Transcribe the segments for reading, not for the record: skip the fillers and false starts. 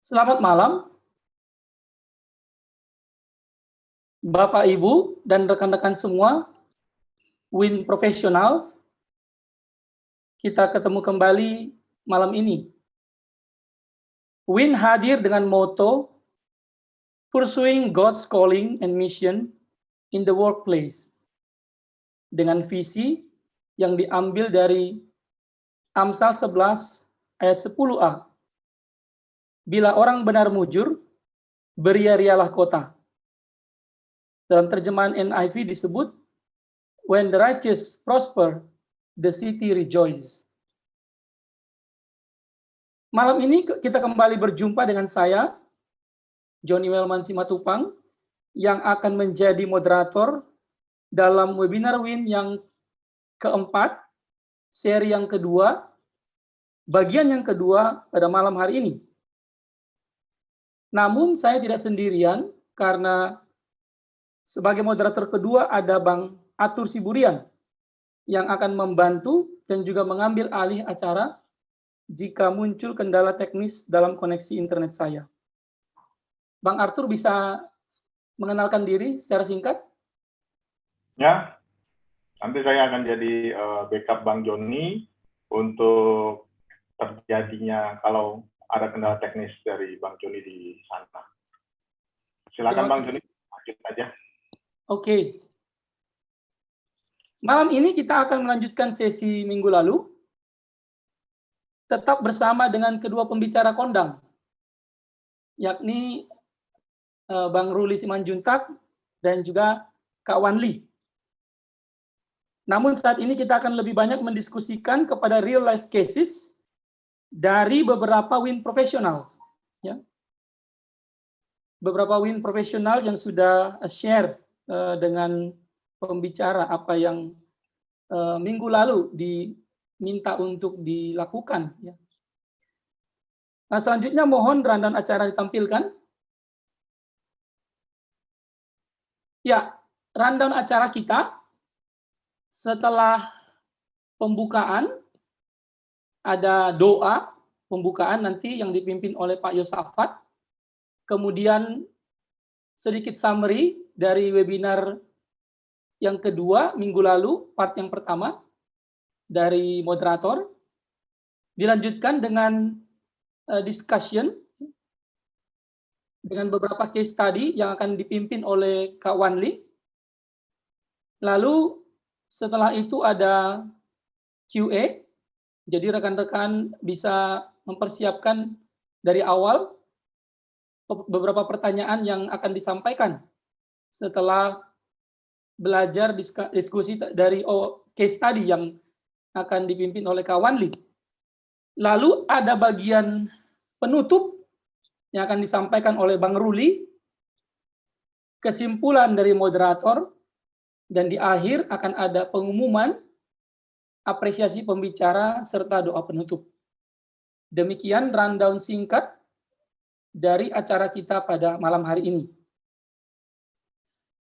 Selamat malam, Bapak, Ibu, dan rekan-rekan semua, WIN Professionals. Kita ketemu kembali malam ini. WIN hadir dengan moto Pursuing God's Calling and Mission in the Workplace, dengan visi yang diambil dari Amsal 11 ayat 10a. Bila orang benar mujur, beria-rialah kota. Dalam terjemahan NIV disebut, when the righteous prosper, the city rejoices. Malam ini kita kembali berjumpa dengan saya, Johnny Welman Simatupang, yang akan menjadi moderator dalam webinar WIN yang keempat, seri yang kedua, bagian yang kedua pada malam hari ini. Namun saya tidak sendirian, karena sebagai moderator kedua ada Bang Atur Siburian yang akan membantu dan juga mengambil alih acara jika muncul kendala teknis dalam koneksi internet saya. Bang Arthur bisa mengenalkan diri secara singkat? Ya, nanti saya akan jadi backup Bang Joni untuk terjadinya kalau ada kendala teknis dari Bang Joni di sana. Silakan Bang Joni, lanjut aja. Oke. Malam ini kita akan melanjutkan sesi minggu lalu, tetap bersama dengan kedua pembicara kondang, yakni Bang Ruli Simanjuntak dan juga Kak Wanli. Namun saat ini kita akan lebih banyak mendiskusikan kepada real life cases dari beberapa WIN profesional. Ya. Beberapa WIN profesional yang sudah share dengan pembicara apa yang minggu lalu diminta untuk dilakukan. Ya. Nah, selanjutnya mohon rundown acara ditampilkan. Ya, rundown acara kita setelah pembukaan ada doa pembukaan nanti yang dipimpin oleh Pak Yosafat. Kemudian sedikit summary dari webinar yang kedua minggu lalu, part yang pertama dari moderator. Dilanjutkan dengan discussion dengan beberapa case study yang akan dipimpin oleh Kak Wanli. Lalu setelah itu ada QA, jadi rekan-rekan bisa mempersiapkan dari awal beberapa pertanyaan yang akan disampaikan setelah belajar diskusi dari case study yang akan dipimpin oleh Kak Wanli. Lalu ada bagian penutup yang akan disampaikan oleh Bang Ruli, kesimpulan dari moderator, dan di akhir akan ada pengumuman, apresiasi pembicara, serta doa penutup. Demikian rundown singkat dari acara kita pada malam hari ini.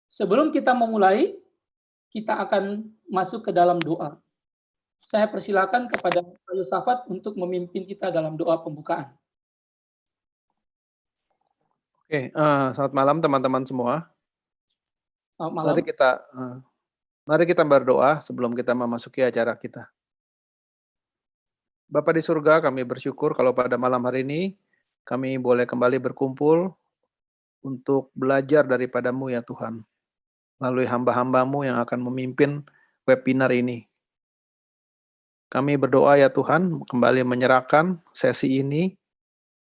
Sebelum kita memulai, kita akan masuk ke dalam doa. Saya persilakan kepada Pak Yosafat untuk memimpin kita dalam doa pembukaan. Oke, selamat malam teman-teman semua. Selamat malam. Mari kita berdoa sebelum kita memasuki acara kita. Bapa di surga, kami bersyukur kalau pada malam hari ini kami boleh kembali berkumpul untuk belajar daripada-Mu ya Tuhan. Melalui hamba-hamba-Mu yang akan memimpin webinar ini. Kami berdoa ya Tuhan, kembali menyerahkan sesi ini,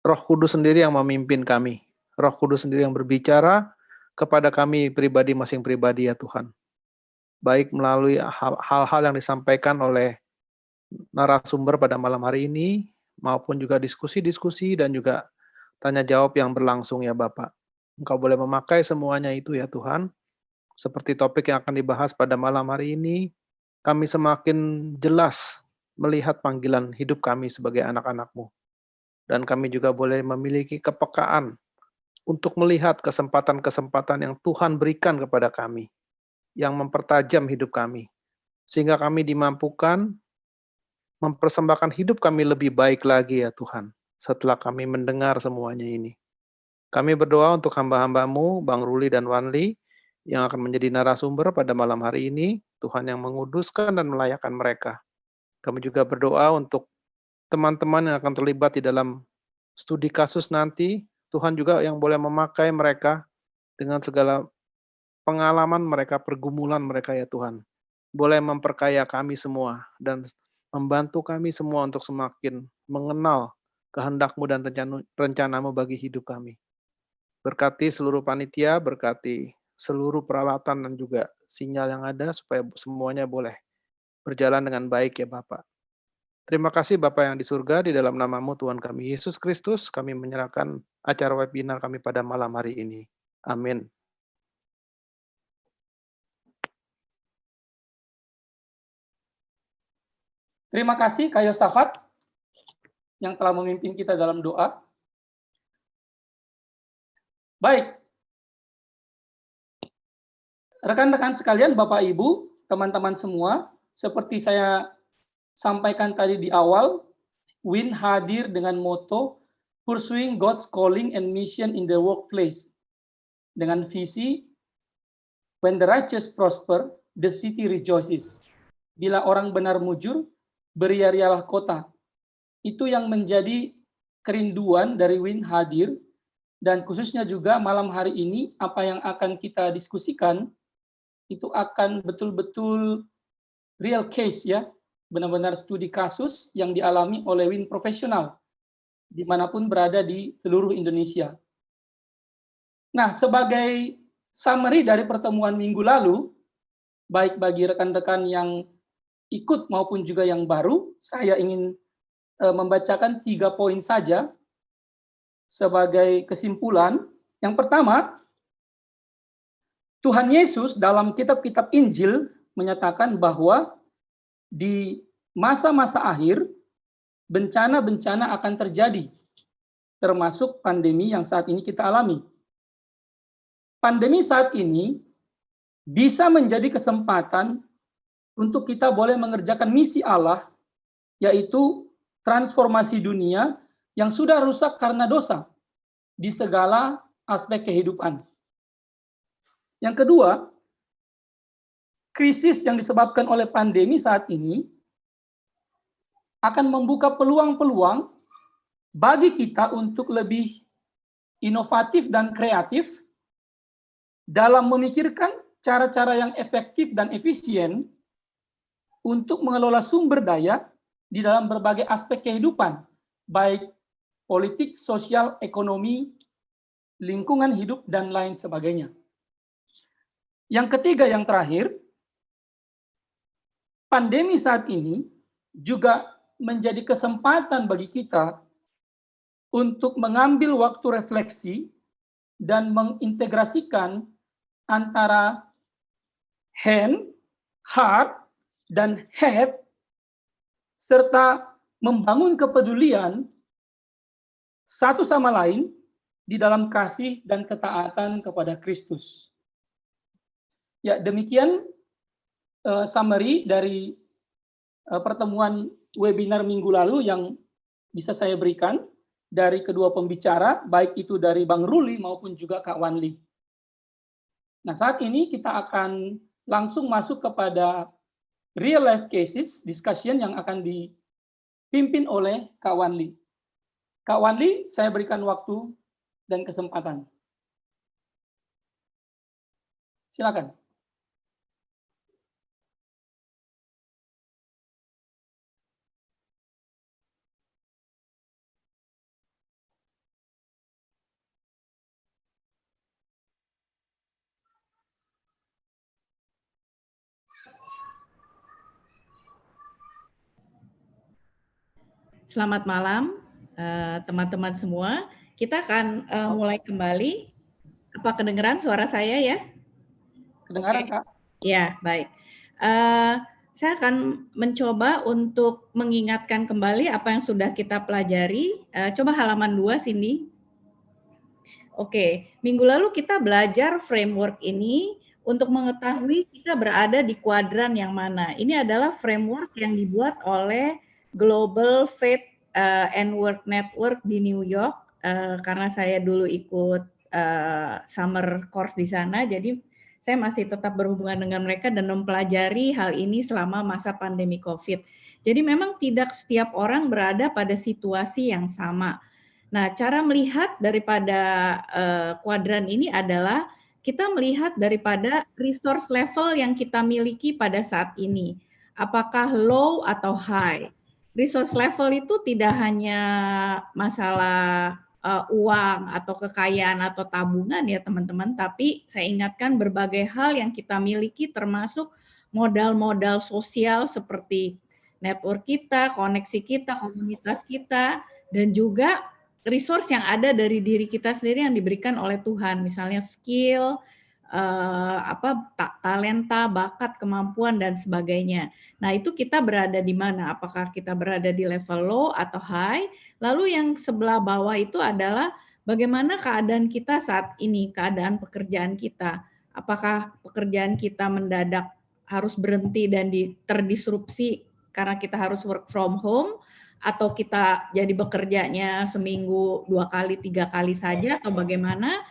Roh Kudus sendiri yang memimpin kami. Roh Kudus sendiri yang berbicara kepada kami pribadi masing pribadi ya Tuhan. Baik melalui hal-hal yang disampaikan oleh narasumber pada malam hari ini, maupun juga diskusi-diskusi dan juga tanya jawab yang berlangsung ya Bapak. Engkau boleh memakai semuanya itu ya Tuhan. Seperti topik yang akan dibahas pada malam hari ini, kami semakin jelas melihat panggilan hidup kami sebagai anak-anak-Mu. Dan kami juga boleh memiliki kepekaan untuk melihat kesempatan-kesempatan yang Tuhan berikan kepada kami, yang mempertajam hidup kami, sehingga kami dimampukan mempersembahkan hidup kami lebih baik lagi ya Tuhan, setelah kami mendengar semuanya ini. Kami berdoa untuk hamba-hamba-Mu, Bang Ruli dan Wanli, yang akan menjadi narasumber pada malam hari ini, Tuhan yang menguduskan dan melayakkan mereka. Kami juga berdoa untuk teman-teman yang akan terlibat di dalam studi kasus nanti, Tuhan juga yang boleh memakai mereka dengan segala pengalaman mereka, pergumulan mereka ya Tuhan. Boleh memperkaya kami semua dan membantu kami semua untuk semakin mengenal kehendak-Mu dan rencana-Mu bagi hidup kami. Berkati seluruh panitia, berkati seluruh peralatan dan juga sinyal yang ada supaya semuanya boleh berjalan dengan baik ya Bapak. Terima kasih Bapa yang di surga, di dalam nama-Mu Tuhan kami Yesus Kristus, kami menyerahkan acara webinar kami pada malam hari ini. Amin. Terima kasih Kak Yosafat yang telah memimpin kita dalam doa. Baik. Rekan-rekan sekalian, Bapak Ibu, teman-teman semua, seperti saya sampaikan tadi di awal, WIN hadir dengan moto Pursuing God's Calling and Mission in the Workplace. Dengan visi When the righteous prosper, the city rejoices. Bila orang benar mujur, beria-rialah kota. Itu yang menjadi kerinduan dari WIN hadir, dan khususnya juga malam hari ini apa yang akan kita diskusikan itu akan betul-betul real case ya, benar-benar studi kasus yang dialami oleh WIN profesional dimanapun berada di seluruh Indonesia. Nah, sebagai summary dari pertemuan minggu lalu, baik bagi rekan-rekan yang ikut maupun juga yang baru, saya ingin membacakan 3 poin saja sebagai kesimpulan. Yang pertama, Tuhan Yesus dalam kitab-kitab Injil menyatakan bahwa di masa-masa akhir bencana-bencana akan terjadi, termasuk pandemi yang saat ini kita alami. Pandemi saat ini bisa menjadi kesempatan untuk kita boleh mengerjakan misi Allah, yaitu transformasi dunia yang sudah rusak karena dosa di segala aspek kehidupan. Yang kedua, krisis yang disebabkan oleh pandemi saat ini akan membuka peluang-peluang bagi kita untuk lebih inovatif dan kreatif dalam memikirkan cara-cara yang efektif dan efisien untuk mengelola sumber daya di dalam berbagai aspek kehidupan, baik politik, sosial, ekonomi, lingkungan hidup, dan lain sebagainya. Yang ketiga, yang terakhir, pandemi saat ini juga menjadi kesempatan bagi kita untuk mengambil waktu refleksi dan mengintegrasikan antara hand, heart, dan head, serta membangun kepedulian satu sama lain di dalam kasih dan ketaatan kepada Kristus. Ya, demikian summary dari pertemuan webinar minggu lalu yang bisa saya berikan dari kedua pembicara, baik itu dari Bang Ruli maupun juga Kak Wanli. Nah, saat ini kita akan langsung masuk kepada real life cases discussion yang akan dipimpin oleh Kak Wanli. Kak Wanli, saya berikan waktu dan kesempatan. Silakan. Selamat malam teman-teman semua. Kita akan mulai kembali. Apa kedengeran suara saya ya? Kedengaran, Kak? Ya, baik. Saya akan mencoba untuk mengingatkan kembali apa yang sudah kita pelajari. Coba halaman 2 sini. Oke, minggu lalu kita belajar framework ini untuk mengetahui kita berada di kuadran yang mana. Ini adalah framework yang dibuat oleh Global Faith and Work Network di New York karena saya dulu ikut summer course di sana, jadi saya masih tetap berhubungan dengan mereka dan mempelajari hal ini selama masa pandemi COVID. Jadi memang tidak setiap orang berada pada situasi yang sama. Nah, cara melihat daripada kuadran ini adalah kita melihat daripada resource level yang kita miliki pada saat ini. Apakah low atau high? Resource level itu tidak hanya masalah uang atau kekayaan atau tabungan ya teman-teman, tapi saya ingatkan berbagai hal yang kita miliki termasuk modal-modal sosial seperti network kita, koneksi kita, komunitas kita, dan juga resource yang ada dari diri kita sendiri yang diberikan oleh Tuhan, misalnya skill, talenta, bakat, kemampuan dan sebagainya. Nah, itu kita berada di mana? Apakah kita berada di level low atau high? Lalu yang sebelah bawah itu adalah bagaimana keadaan kita saat ini, keadaan pekerjaan kita. Apakah pekerjaan kita mendadak harus berhenti dan terdisrupsi karena kita harus work from home, atau kita jadi bekerjanya seminggu 2 kali, 3 kali saja, atau bagaimana?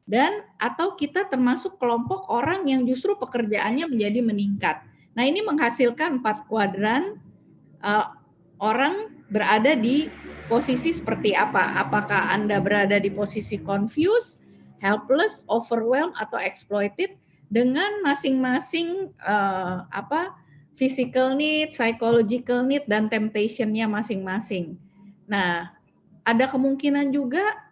Dan atau kita termasuk kelompok orang yang justru pekerjaannya menjadi meningkat. Nah, ini menghasilkan 4 kuadran orang berada di posisi seperti apa? Apakah Anda berada di posisi confused, helpless, overwhelmed, atau exploited dengan masing-masing physical need, psychological need, dan temptation-nya masing-masing. Nah, ada kemungkinan juga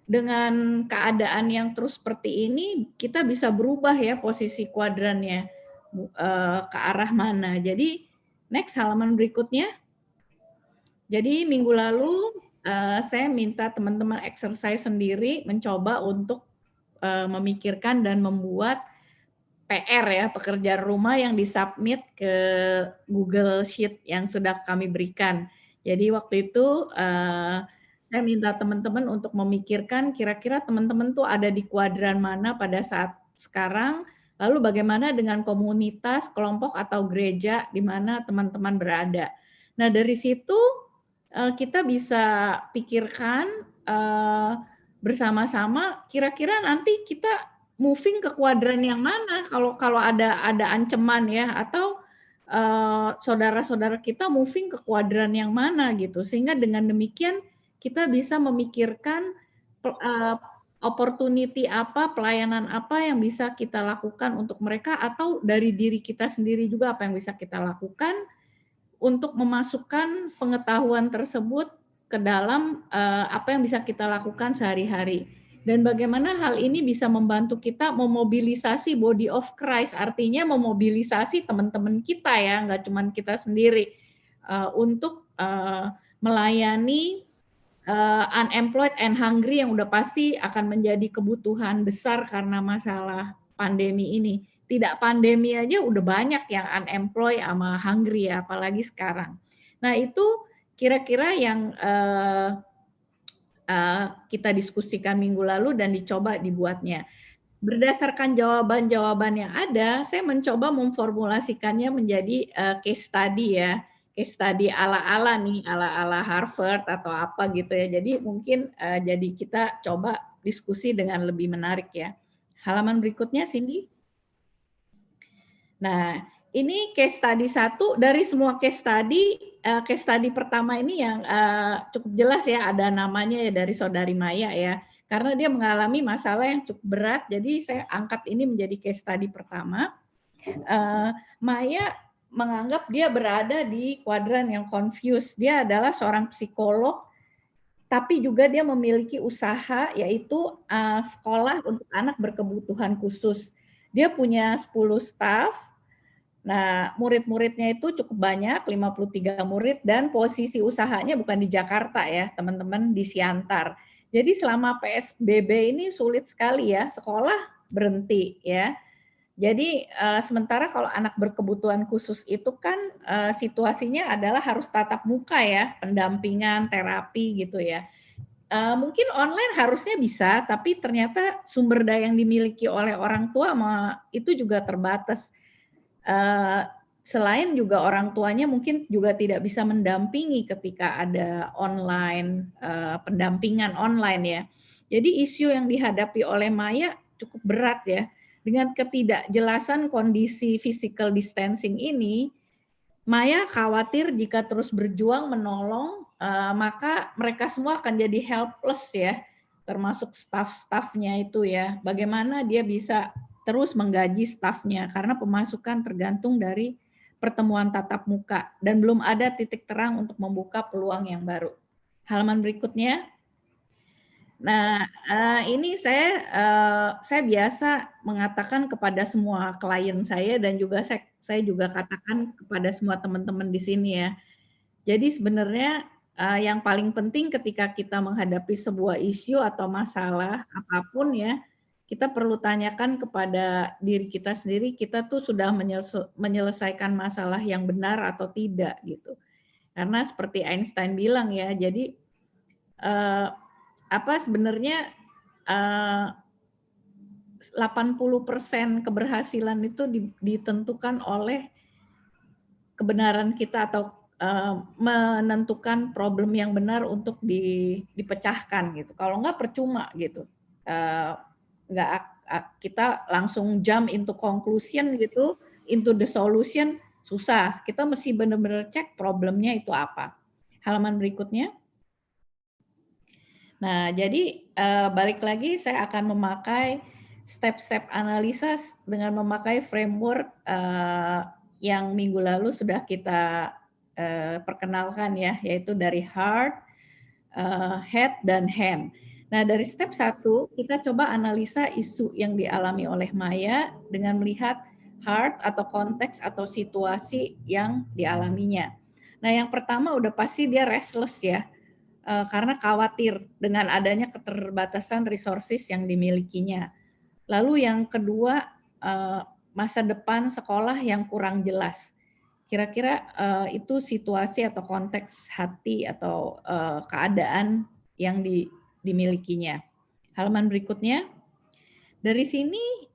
dengan keadaan yang terus seperti ini, kita bisa berubah ya posisi kuadrannya ke arah mana. Jadi, next halaman berikutnya. Jadi, minggu lalu saya minta teman-teman exercise sendiri, mencoba untuk memikirkan dan membuat PR ya, pekerjaan rumah yang disubmit ke Google Sheet yang sudah kami berikan. Jadi waktu itu saya minta teman-teman untuk memikirkan kira-kira teman-teman tuh ada di kuadran mana pada saat sekarang, lalu bagaimana dengan komunitas, kelompok atau gereja di mana teman-teman berada. Nah, dari situ kita bisa pikirkan bersama-sama kira-kira nanti kita moving ke kuadran yang mana kalau ada ancaman ya, atau saudara-saudara kita moving ke kuadran yang mana gitu, sehingga dengan demikian kita bisa memikirkan opportunity apa, pelayanan apa yang bisa kita lakukan untuk mereka, atau dari diri kita sendiri juga apa yang bisa kita lakukan untuk memasukkan pengetahuan tersebut ke dalam apa yang bisa kita lakukan sehari-hari. Dan bagaimana hal ini bisa membantu kita memobilisasi body of Christ, artinya memobilisasi teman-teman kita ya, nggak cuma kita sendiri, untuk melayani unemployed and hungry yang udah pasti akan menjadi kebutuhan besar karena masalah pandemi ini. Tidak pandemi aja udah banyak yang unemployed sama hungry ya, apalagi sekarang. Nah, itu kira-kira yang kita diskusikan minggu lalu dan dicoba dibuatnya. Berdasarkan jawaban-jawaban yang ada, saya mencoba memformulasikannya menjadi case study ya. Case study ala-ala nih, ala-ala Harvard atau apa gitu ya. Jadi mungkin jadi kita coba diskusi dengan lebih menarik ya. Halaman berikutnya, Cindy. Nah, ini case study 1 dari semua case study pertama ini yang cukup jelas ya, ada namanya ya dari Saudari Maya ya, karena dia mengalami masalah yang cukup berat, jadi saya angkat ini menjadi case study pertama. Maya menganggap dia berada di kuadran yang confused. Dia adalah seorang psikolog, tapi juga dia memiliki usaha, yaitu sekolah untuk anak berkebutuhan khusus. Dia punya 10 staff. Nah, murid-muridnya itu cukup banyak, 53 murid, dan posisi usahanya bukan di Jakarta ya, teman-teman, di Siantar. Jadi selama PSBB ini sulit sekali ya, sekolah berhenti ya. Jadi sementara kalau anak berkebutuhan khusus itu kan situasinya adalah harus tatap muka ya, pendampingan, terapi gitu ya. Mungkin online harusnya bisa, tapi ternyata sumber daya yang dimiliki oleh orang tua itu juga terbatas. selain juga orang tuanya mungkin juga tidak bisa mendampingi ketika ada online, pendampingan online ya. Jadi isu yang dihadapi oleh Maya cukup berat ya. Dengan ketidakjelasan kondisi physical distancing ini, Maya khawatir jika terus berjuang menolong, maka mereka semua akan jadi helpless ya, termasuk staf-stafnya itu ya. Bagaimana dia bisa terus menggaji stafnya, karena pemasukan tergantung dari pertemuan tatap muka, dan belum ada titik terang untuk membuka peluang yang baru. Halaman berikutnya. Nah, ini saya biasa mengatakan kepada semua klien saya dan juga saya juga katakan kepada semua teman-teman di sini ya. Jadi sebenarnya yang paling penting ketika kita menghadapi sebuah isu atau masalah apapun ya, kita perlu tanyakan kepada diri kita sendiri, kita tuh sudah menyelesaikan masalah yang benar atau tidak gitu. Karena seperti Einstein bilang ya, jadi sebenarnya 80% keberhasilan itu ditentukan oleh kebenaran kita atau menentukan problem yang benar untuk dipecahkan gitu. Kalau enggak percuma gitu. Kita langsung jump into conclusion gitu, into the solution, susah. Kita mesti benar-benar cek problemnya itu apa. Halaman berikutnya. Nah, jadi balik lagi saya akan memakai step-step analisa dengan memakai framework yang minggu lalu sudah kita perkenalkan ya, yaitu dari heart, head, dan hand. Nah, dari step 1 kita coba analisa isu yang dialami oleh Maya dengan melihat heart atau konteks atau situasi yang dialaminya. Nah, yang pertama udah pasti dia restless ya. Karena khawatir dengan adanya keterbatasan resources yang dimilikinya. Lalu yang kedua, masa depan sekolah yang kurang jelas. Kira-kira itu situasi atau konteks hati atau keadaan yang dimilikinya. Halaman berikutnya. Dari sini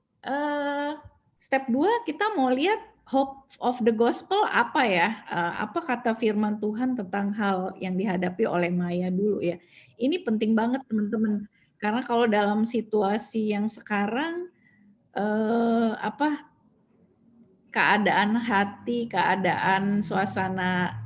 step 2 kita mau lihat hope of the gospel apa ya? Apa kata firman Tuhan tentang hal yang dihadapi oleh Maya dulu ya. Ini penting banget teman-teman. Karena kalau dalam situasi yang sekarang keadaan hati, keadaan suasana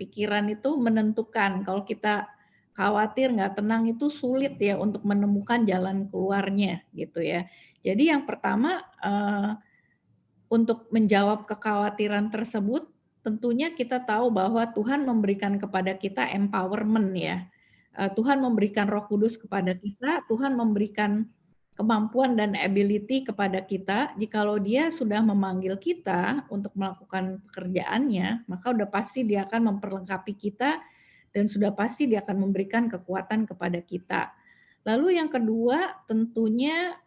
pikiran itu menentukan. Kalau kita khawatir, nggak tenang itu sulit ya untuk menemukan jalan keluarnya gitu ya. Jadi yang pertama untuk menjawab kekhawatiran tersebut, tentunya kita tahu bahwa Tuhan memberikan kepada kita empowerment ya. Tuhan memberikan Roh Kudus kepada kita, Tuhan memberikan kemampuan dan ability kepada kita. Jikalau Dia sudah memanggil kita untuk melakukan pekerjaannya, maka udah pasti Dia akan memperlengkapi kita dan sudah pasti Dia akan memberikan kekuatan kepada kita. Lalu yang kedua, tentunya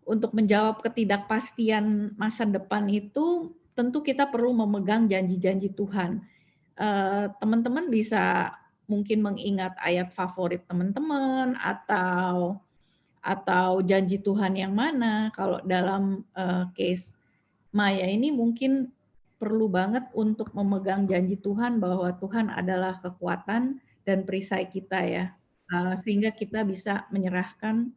untuk menjawab ketidakpastian masa depan itu tentu kita perlu memegang janji-janji Tuhan. Teman-teman bisa mungkin mengingat ayat favorit teman-teman atau janji Tuhan yang mana. Kalau dalam case Maya ini mungkin perlu banget untuk memegang janji Tuhan bahwa Tuhan adalah kekuatan dan perisai kita ya. Sehingga kita bisa menyerahkan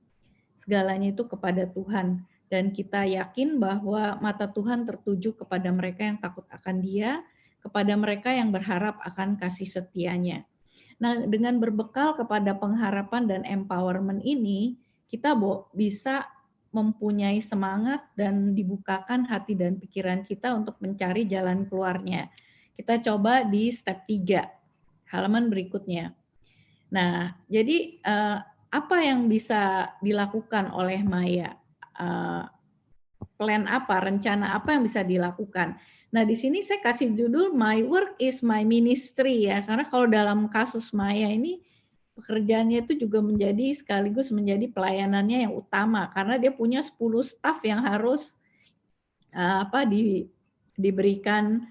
segalanya itu kepada Tuhan. Dan kita yakin bahwa mata Tuhan tertuju kepada mereka yang takut akan Dia, kepada mereka yang berharap akan kasih setianya. Nah, dengan berbekal kepada pengharapan dan empowerment ini, kita bisa mempunyai semangat dan dibukakan hati dan pikiran kita untuk mencari jalan keluarnya. Kita coba di step 3, halaman berikutnya. Nah, jadi apa yang bisa dilakukan oleh Maya? Plan apa, rencana apa yang bisa dilakukan? Nah, di sini saya kasih judul My Work is My Ministry ya, karena kalau dalam kasus Maya ini pekerjaannya itu juga menjadi sekaligus menjadi pelayanannya yang utama karena dia punya 10 staf yang harus diberikan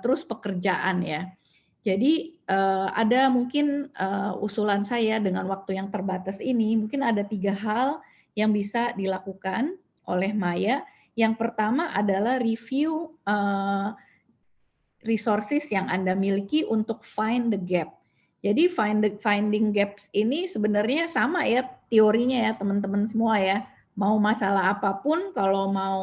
terus pekerjaan ya. Jadi ada mungkin usulan saya dengan waktu yang terbatas ini, mungkin ada 3 hal yang bisa dilakukan oleh Maya. Yang pertama adalah review resources yang Anda miliki untuk find the gap. Jadi finding gaps ini sebenarnya sama ya teorinya ya teman-teman semua ya. Mau masalah apapun, kalau mau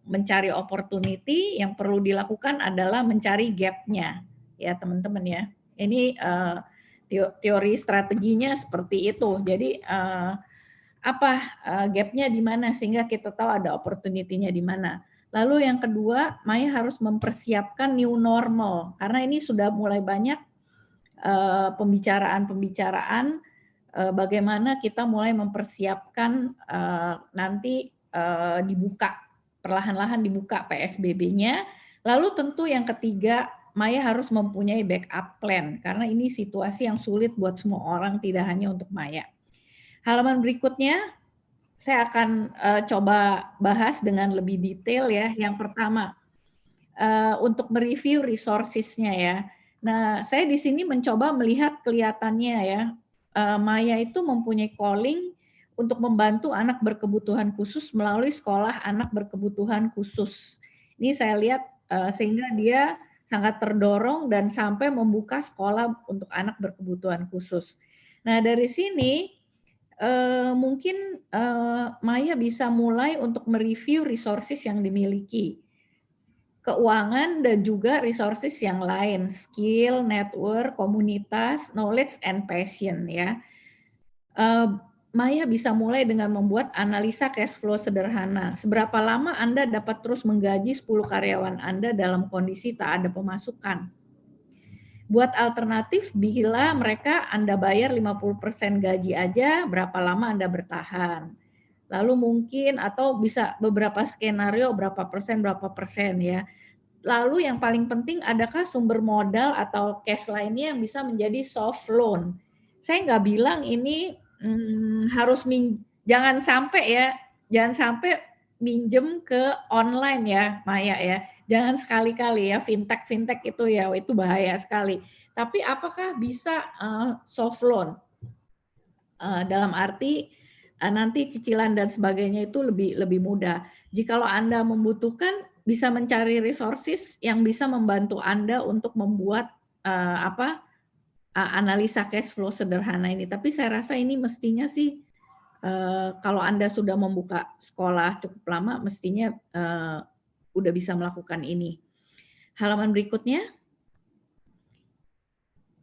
mencari opportunity, yang perlu dilakukan adalah mencari gap-nya ya teman-teman ya. Ini teori strateginya seperti itu. Jadi apa gap-nya di mana sehingga kita tahu ada opportunity-nya di mana. Lalu yang kedua, Maya harus mempersiapkan new normal karena ini sudah mulai banyak pembicaraan bagaimana kita mulai mempersiapkan nanti dibuka perlahan-lahan dibuka PSBB-nya. Lalu tentu yang ketiga, Maya harus mempunyai backup plan karena ini situasi yang sulit buat semua orang, tidak hanya untuk Maya. Halaman berikutnya saya akan coba bahas dengan lebih detail ya. Yang pertama, untuk mereview resources-nya ya. Nah, saya di sini mencoba melihat kelihatannya ya, Maya itu mempunyai calling untuk membantu anak berkebutuhan khusus melalui sekolah anak berkebutuhan khusus. Ini saya lihat sehingga dia sangat terdorong dan sampai membuka sekolah untuk anak berkebutuhan khusus. Nah, dari sini mungkin Maya bisa mulai untuk mereview resources yang dimiliki. Keuangan dan juga resources yang lain, skill, network, komunitas, knowledge, and passion ya. Maya bisa mulai dengan membuat analisa cash flow sederhana. Seberapa lama Anda dapat terus menggaji 10 karyawan Anda dalam kondisi tak ada pemasukan? Buat alternatif bila mereka Anda bayar 50% gaji aja, berapa lama Anda bertahan? Lalu mungkin atau bisa beberapa skenario berapa persen ya. Lalu yang paling penting, adakah sumber modal atau cash lainnya yang bisa menjadi soft loan? Saya nggak bilang ini harus jangan sampai minjem ke online ya, Maya ya. Jangan sekali-kali ya, fintech itu ya, itu bahaya sekali. Tapi apakah bisa soft loan? Dalam arti nanti cicilan dan sebagainya itu lebih mudah. Jikalau Anda membutuhkan, bisa mencari resources yang bisa membantu Anda untuk membuat analisa cash flow sederhana ini. Tapi saya rasa ini mestinya sih kalau Anda sudah membuka sekolah cukup lama, mestinya udah bisa melakukan ini. Halaman berikutnya.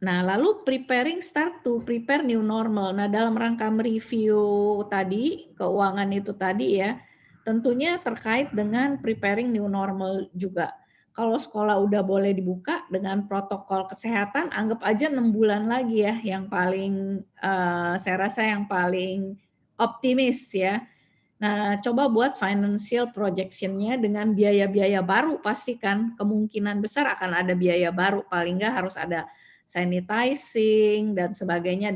Nah, lalu start to prepare new normal. Nah, dalam rangka mereview tadi, keuangan itu tadi ya, tentunya terkait dengan preparing new normal juga. Kalau sekolah udah boleh dibuka dengan protokol kesehatan, anggap aja 6 bulan lagi ya, yang paling, saya rasa yang paling optimis ya. Nah, coba buat financial projection-nya dengan biaya-biaya baru, pastikan kemungkinan besar akan ada biaya baru, paling nggak harus ada sanitizing dan sebagainya.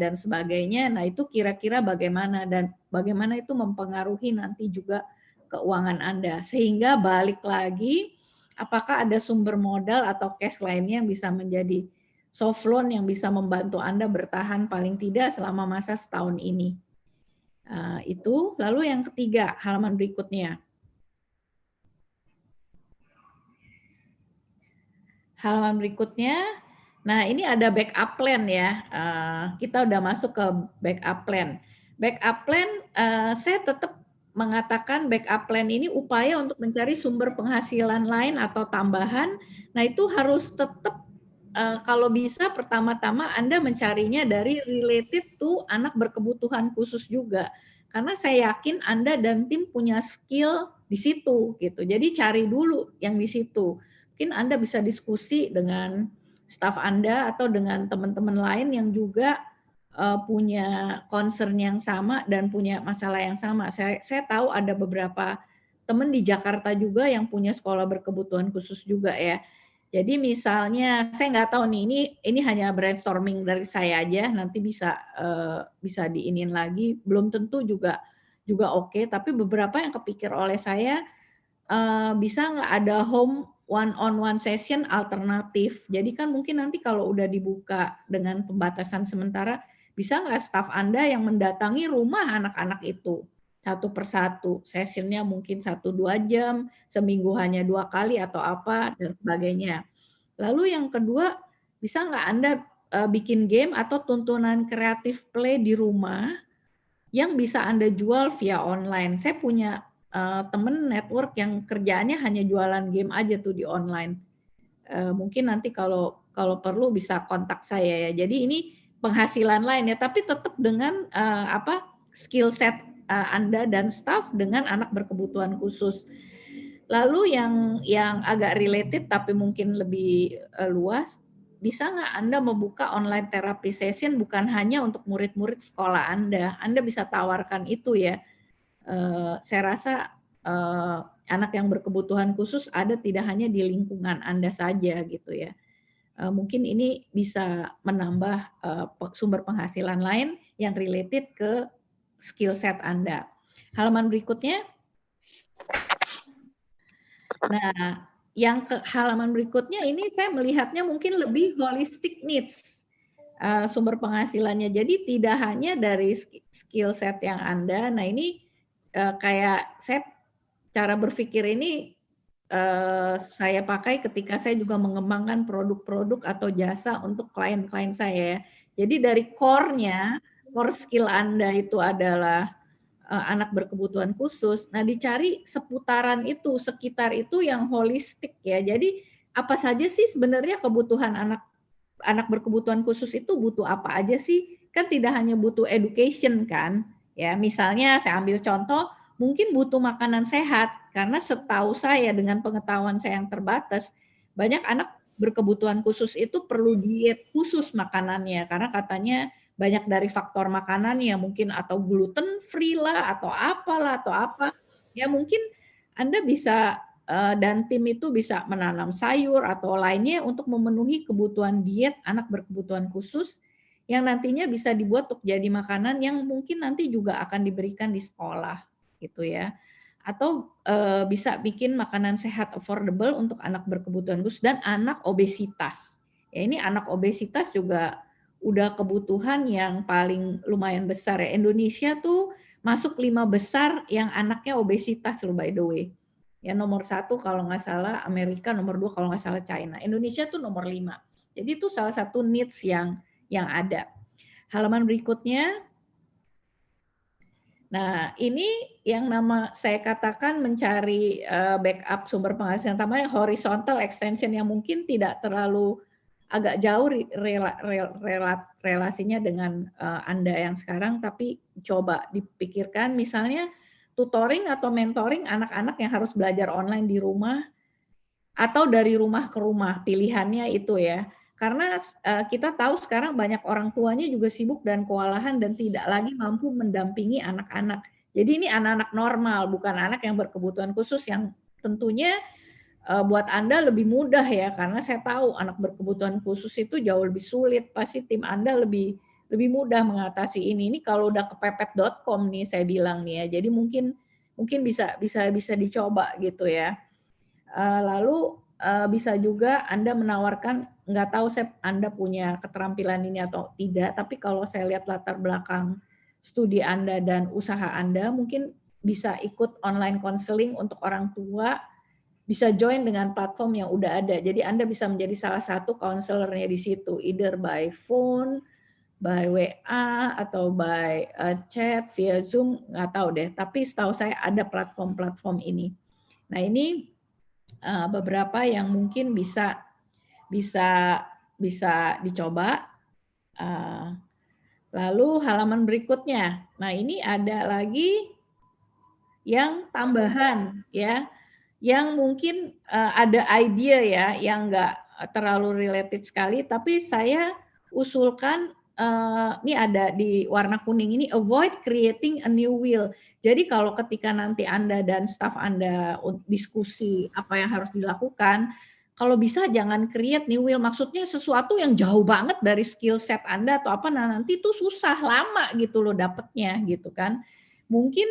Nah, itu kira-kira bagaimana dan bagaimana itu mempengaruhi nanti juga keuangan Anda. Sehingga balik lagi, apakah ada sumber modal atau cash lainnya yang bisa menjadi soft loan yang bisa membantu Anda bertahan paling tidak selama masa setahun ini. Itu. Lalu yang ketiga, halaman berikutnya. Halaman berikutnya. Nah, ini ada backup plan ya. Kita udah masuk ke backup plan. Backup plan, saya tetap mengatakan backup plan ini upaya untuk mencari sumber penghasilan lain atau tambahan. Nah, itu harus tetap kalau bisa pertama-tama Anda mencarinya dari related to anak berkebutuhan khusus juga. Karena saya yakin Anda dan tim punya skill di situ gitu. Jadi cari dulu yang di situ. Mungkin Anda bisa diskusi dengan staf Anda atau dengan teman-teman lain yang juga punya concern yang sama dan punya masalah yang sama. Saya tahu ada beberapa teman di Jakarta juga yang punya sekolah berkebutuhan khusus juga ya. Jadi misalnya saya nggak tahu nih, ini hanya brainstorming dari saya aja, nanti bisa diinin lagi, belum tentu juga oke, tapi beberapa yang kepikir oleh saya bisa nggak ada home one-on-one session alternatif. Jadi kan mungkin nanti kalau udah dibuka dengan pembatasan sementara, bisa nggak staf Anda yang mendatangi rumah anak-anak itu? satu persatu, sessionnya mungkin 1-2 jam, seminggu hanya 2 kali atau apa, dan sebagainya. Lalu yang kedua, bisa nggak Anda bikin game atau tuntunan kreatif play di rumah yang bisa Anda jual via online. Saya punya temen network yang kerjaannya hanya jualan game aja tuh di online. Mungkin nanti kalau perlu bisa kontak saya ya. Jadi ini penghasilan lain ya, tapi tetap dengan skill set Anda dan staff dengan anak berkebutuhan khusus. Lalu yang agak related tapi mungkin lebih luas, bisa nggak Anda membuka online therapy session bukan hanya untuk murid-murid sekolah Anda. Anda bisa tawarkan itu ya. Saya rasa anak yang berkebutuhan khusus ada tidak hanya di lingkungan Anda saja gitu ya. Mungkin ini bisa menambah sumber penghasilan lain yang related ke skill set Anda. Halaman berikutnya. Nah, yang ke halaman berikutnya ini saya melihatnya mungkin lebih holistic needs sumber penghasilannya. Jadi tidak hanya dari skill set yang Anda. Nah ini kayak saya cara berpikir ini saya pakai ketika saya juga mengembangkan produk-produk atau jasa untuk klien-klien saya. Jadi dari core-nya, core skill Anda itu adalah anak berkebutuhan khusus. Nah, dicari seputaran itu, sekitar itu yang holistik ya. Jadi apa saja sih sebenarnya kebutuhan anak berkebutuhan khusus itu butuh apa aja sih? Kan tidak hanya butuh education kan. Ya, misalnya saya ambil contoh, mungkin butuh makanan sehat karena setahu saya dengan pengetahuan saya yang terbatas, banyak anak berkebutuhan khusus itu perlu diet khusus makanannya karena katanya banyak dari faktor makanannya mungkin atau gluten free lah atau apalah atau apa. Ya mungkin Anda bisa dan tim itu bisa menanam sayur atau lainnya untuk memenuhi kebutuhan diet anak berkebutuhan khusus yang nantinya bisa dibuat untuk jadi makanan yang mungkin nanti juga akan diberikan di sekolah gitu ya. Atau bisa bikin makanan sehat affordable untuk anak berkebutuhan khusus dan anak obesitas. Ya ini anak obesitas juga udah kebutuhan yang paling lumayan besar ya. Indonesia tuh masuk 5 besar yang anaknya obesitas loh by the way. Ya nomor 1 kalau nggak salah Amerika, nomor 2 kalau nggak salah China. Indonesia tuh nomor 5. Jadi itu salah satu needs yang ada. Halaman berikutnya. Nah, ini yang nama saya katakan mencari backup sumber penghasilan tambahan horizontal extension yang mungkin tidak terlalu agak jauh relasinya dengan Anda yang sekarang, tapi coba dipikirkan misalnya tutoring atau mentoring anak-anak yang harus belajar online di rumah atau dari rumah ke rumah, pilihannya itu ya. Karena kita tahu sekarang banyak orang tuanya juga sibuk dan kewalahan dan tidak lagi mampu mendampingi anak-anak. Jadi ini anak-anak normal, bukan anak yang berkebutuhan khusus yang tentunya buat Anda lebih mudah ya, karena saya tahu anak berkebutuhan khusus itu jauh lebih sulit. Pasti tim Anda lebih mudah mengatasi ini. Ini kalau udah kepepet.com nih saya bilang nih ya. Jadi mungkin bisa dicoba gitu ya. Lalu bisa juga Anda menawarkan, nggak tahu Anda punya keterampilan ini atau tidak, tapi kalau saya lihat latar belakang studi Anda dan usaha Anda, mungkin bisa ikut online counseling untuk orang tua, bisa join dengan platform yang udah ada. Jadi Anda bisa menjadi salah satu counselornya di situ, either by phone, by WA, atau by chat, via Zoom, nggak tahu deh. Tapi setahu saya ada platform-platform ini. Nah ini beberapa yang mungkin bisa dicoba. Lalu halaman berikutnya. Nah ini ada lagi yang tambahan ya, yang mungkin ada idea ya, yang nggak terlalu related sekali, tapi saya usulkan ini ada di warna kuning ini, avoid creating a new wheel. Jadi kalau ketika nanti Anda dan staf Anda diskusi apa yang harus dilakukan, kalau bisa jangan create new wheel, maksudnya sesuatu yang jauh banget dari skill set Anda atau apa, nah nanti itu susah, lama gitu loh dapetnya gitu kan. Mungkin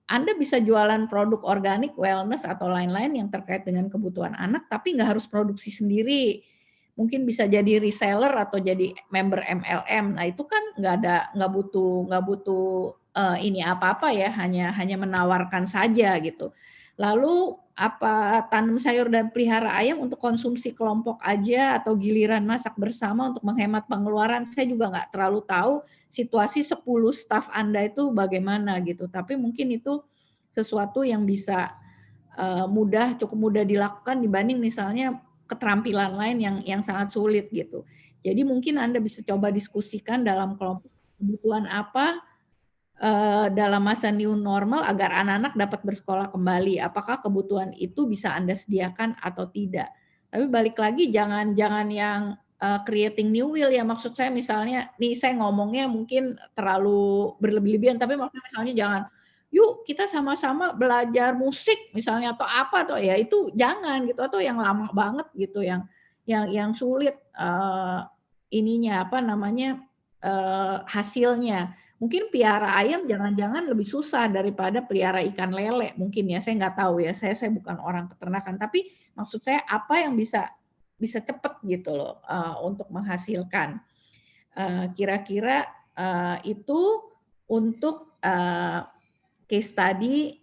Anda bisa jualan produk organik, wellness, atau lain-lain yang terkait dengan kebutuhan anak, tapi nggak harus produksi sendiri. Mungkin bisa jadi reseller atau jadi member MLM. Nah itu kan nggak butuh ini apa-apa ya, hanya menawarkan saja gitu. Lalu apa tanam sayur dan pelihara ayam untuk konsumsi kelompok aja atau giliran masak bersama untuk menghemat pengeluaran, saya juga nggak terlalu tahu situasi 10 staf Anda itu bagaimana gitu. Tapi mungkin itu sesuatu yang bisa cukup mudah dilakukan dibanding misalnya keterampilan lain yang sangat sulit gitu. Jadi mungkin Anda bisa coba diskusikan dalam kelompok kebutuhan apa dalam masa new normal agar anak-anak dapat bersekolah kembali. Apakah kebutuhan itu bisa Anda sediakan atau tidak? Tapi balik lagi jangan yang creating new wheel ya. Maksud saya misalnya, nih saya ngomongnya mungkin terlalu berlebih-lebihan, tapi maksudnya misalnya jangan, yuk kita sama-sama belajar musik misalnya atau apa atau ya itu jangan gitu, atau yang lama banget gitu, yang sulit ininya apa namanya hasilnya. Mungkin pelihara ayam jangan-jangan lebih susah daripada pelihara ikan lele mungkin ya, saya nggak tahu ya, saya bukan orang peternakan, tapi maksud saya apa yang bisa cepet gitu loh untuk menghasilkan. Kira-kira itu untuk case study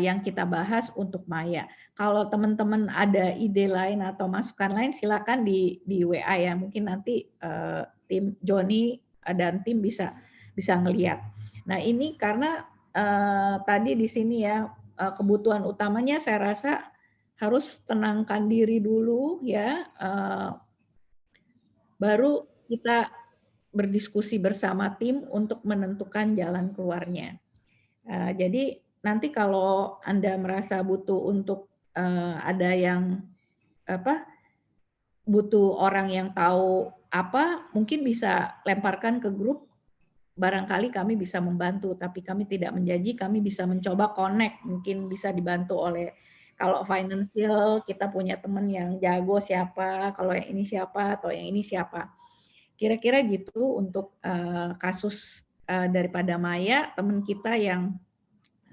yang kita bahas untuk Maya. Kalau teman-teman ada ide lain atau masukan lain silakan di WA ya, mungkin nanti tim Joni dan tim bisa ngelihat. Nah ini karena tadi di sini ya kebutuhan utamanya saya rasa harus tenangkan diri dulu ya, baru kita berdiskusi bersama tim untuk menentukan jalan keluarnya. Jadi nanti kalau Anda merasa butuh untuk ada yang butuh orang yang tahu apa, mungkin bisa lemparkan ke grup. Barangkali kami bisa membantu, tapi kami tidak menjanji, kami bisa mencoba connect, mungkin bisa dibantu oleh, kalau financial kita punya teman yang jago siapa, kalau yang ini siapa, atau yang ini siapa. Kira-kira gitu untuk kasus daripada Maya, teman kita yang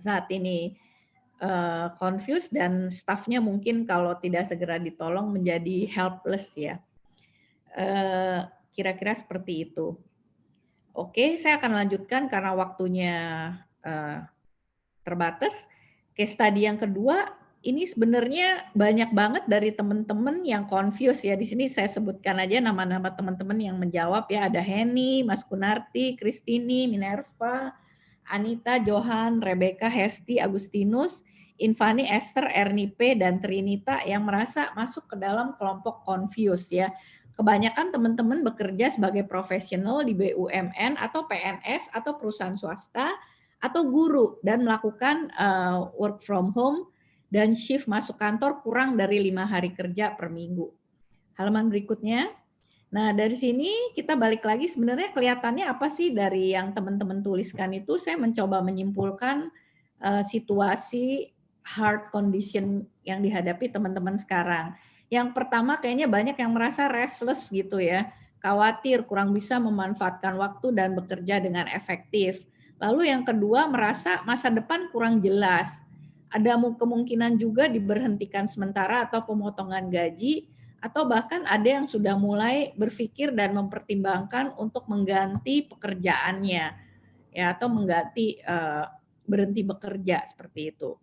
saat ini confused dan stafnya mungkin kalau tidak segera ditolong menjadi helpless ya. Kira-kira seperti itu. Oke, saya akan lanjutkan karena waktunya terbatas. Case study yang kedua, ini sebenarnya banyak banget dari teman-teman yang confused ya. Di sini saya sebutkan aja nama-nama teman-teman yang menjawab ya. Ada Henny, Mas Kunarti, Kristini, Minerva, Anita, Johan, Rebecca, Hesti, Agustinus, Infani, Esther, Ernipe, dan Trinita yang merasa masuk ke dalam kelompok confused ya. Kebanyakan teman-teman bekerja sebagai profesional di BUMN atau PNS atau perusahaan swasta atau guru dan melakukan work from home dan shift masuk kantor kurang dari 5 hari kerja per minggu. Halaman berikutnya. Nah, dari sini kita balik lagi sebenarnya kelihatannya apa sih dari yang teman-teman tuliskan itu, saya mencoba menyimpulkan situasi hard condition yang dihadapi teman-teman sekarang. Yang pertama kayaknya banyak yang merasa restless gitu ya, khawatir kurang bisa memanfaatkan waktu dan bekerja dengan efektif. Lalu yang kedua merasa masa depan kurang jelas. Ada kemungkinan juga diberhentikan sementara atau pemotongan gaji, atau bahkan ada yang sudah mulai berpikir dan mempertimbangkan untuk mengganti pekerjaannya ya, atau mengganti berhenti bekerja seperti itu.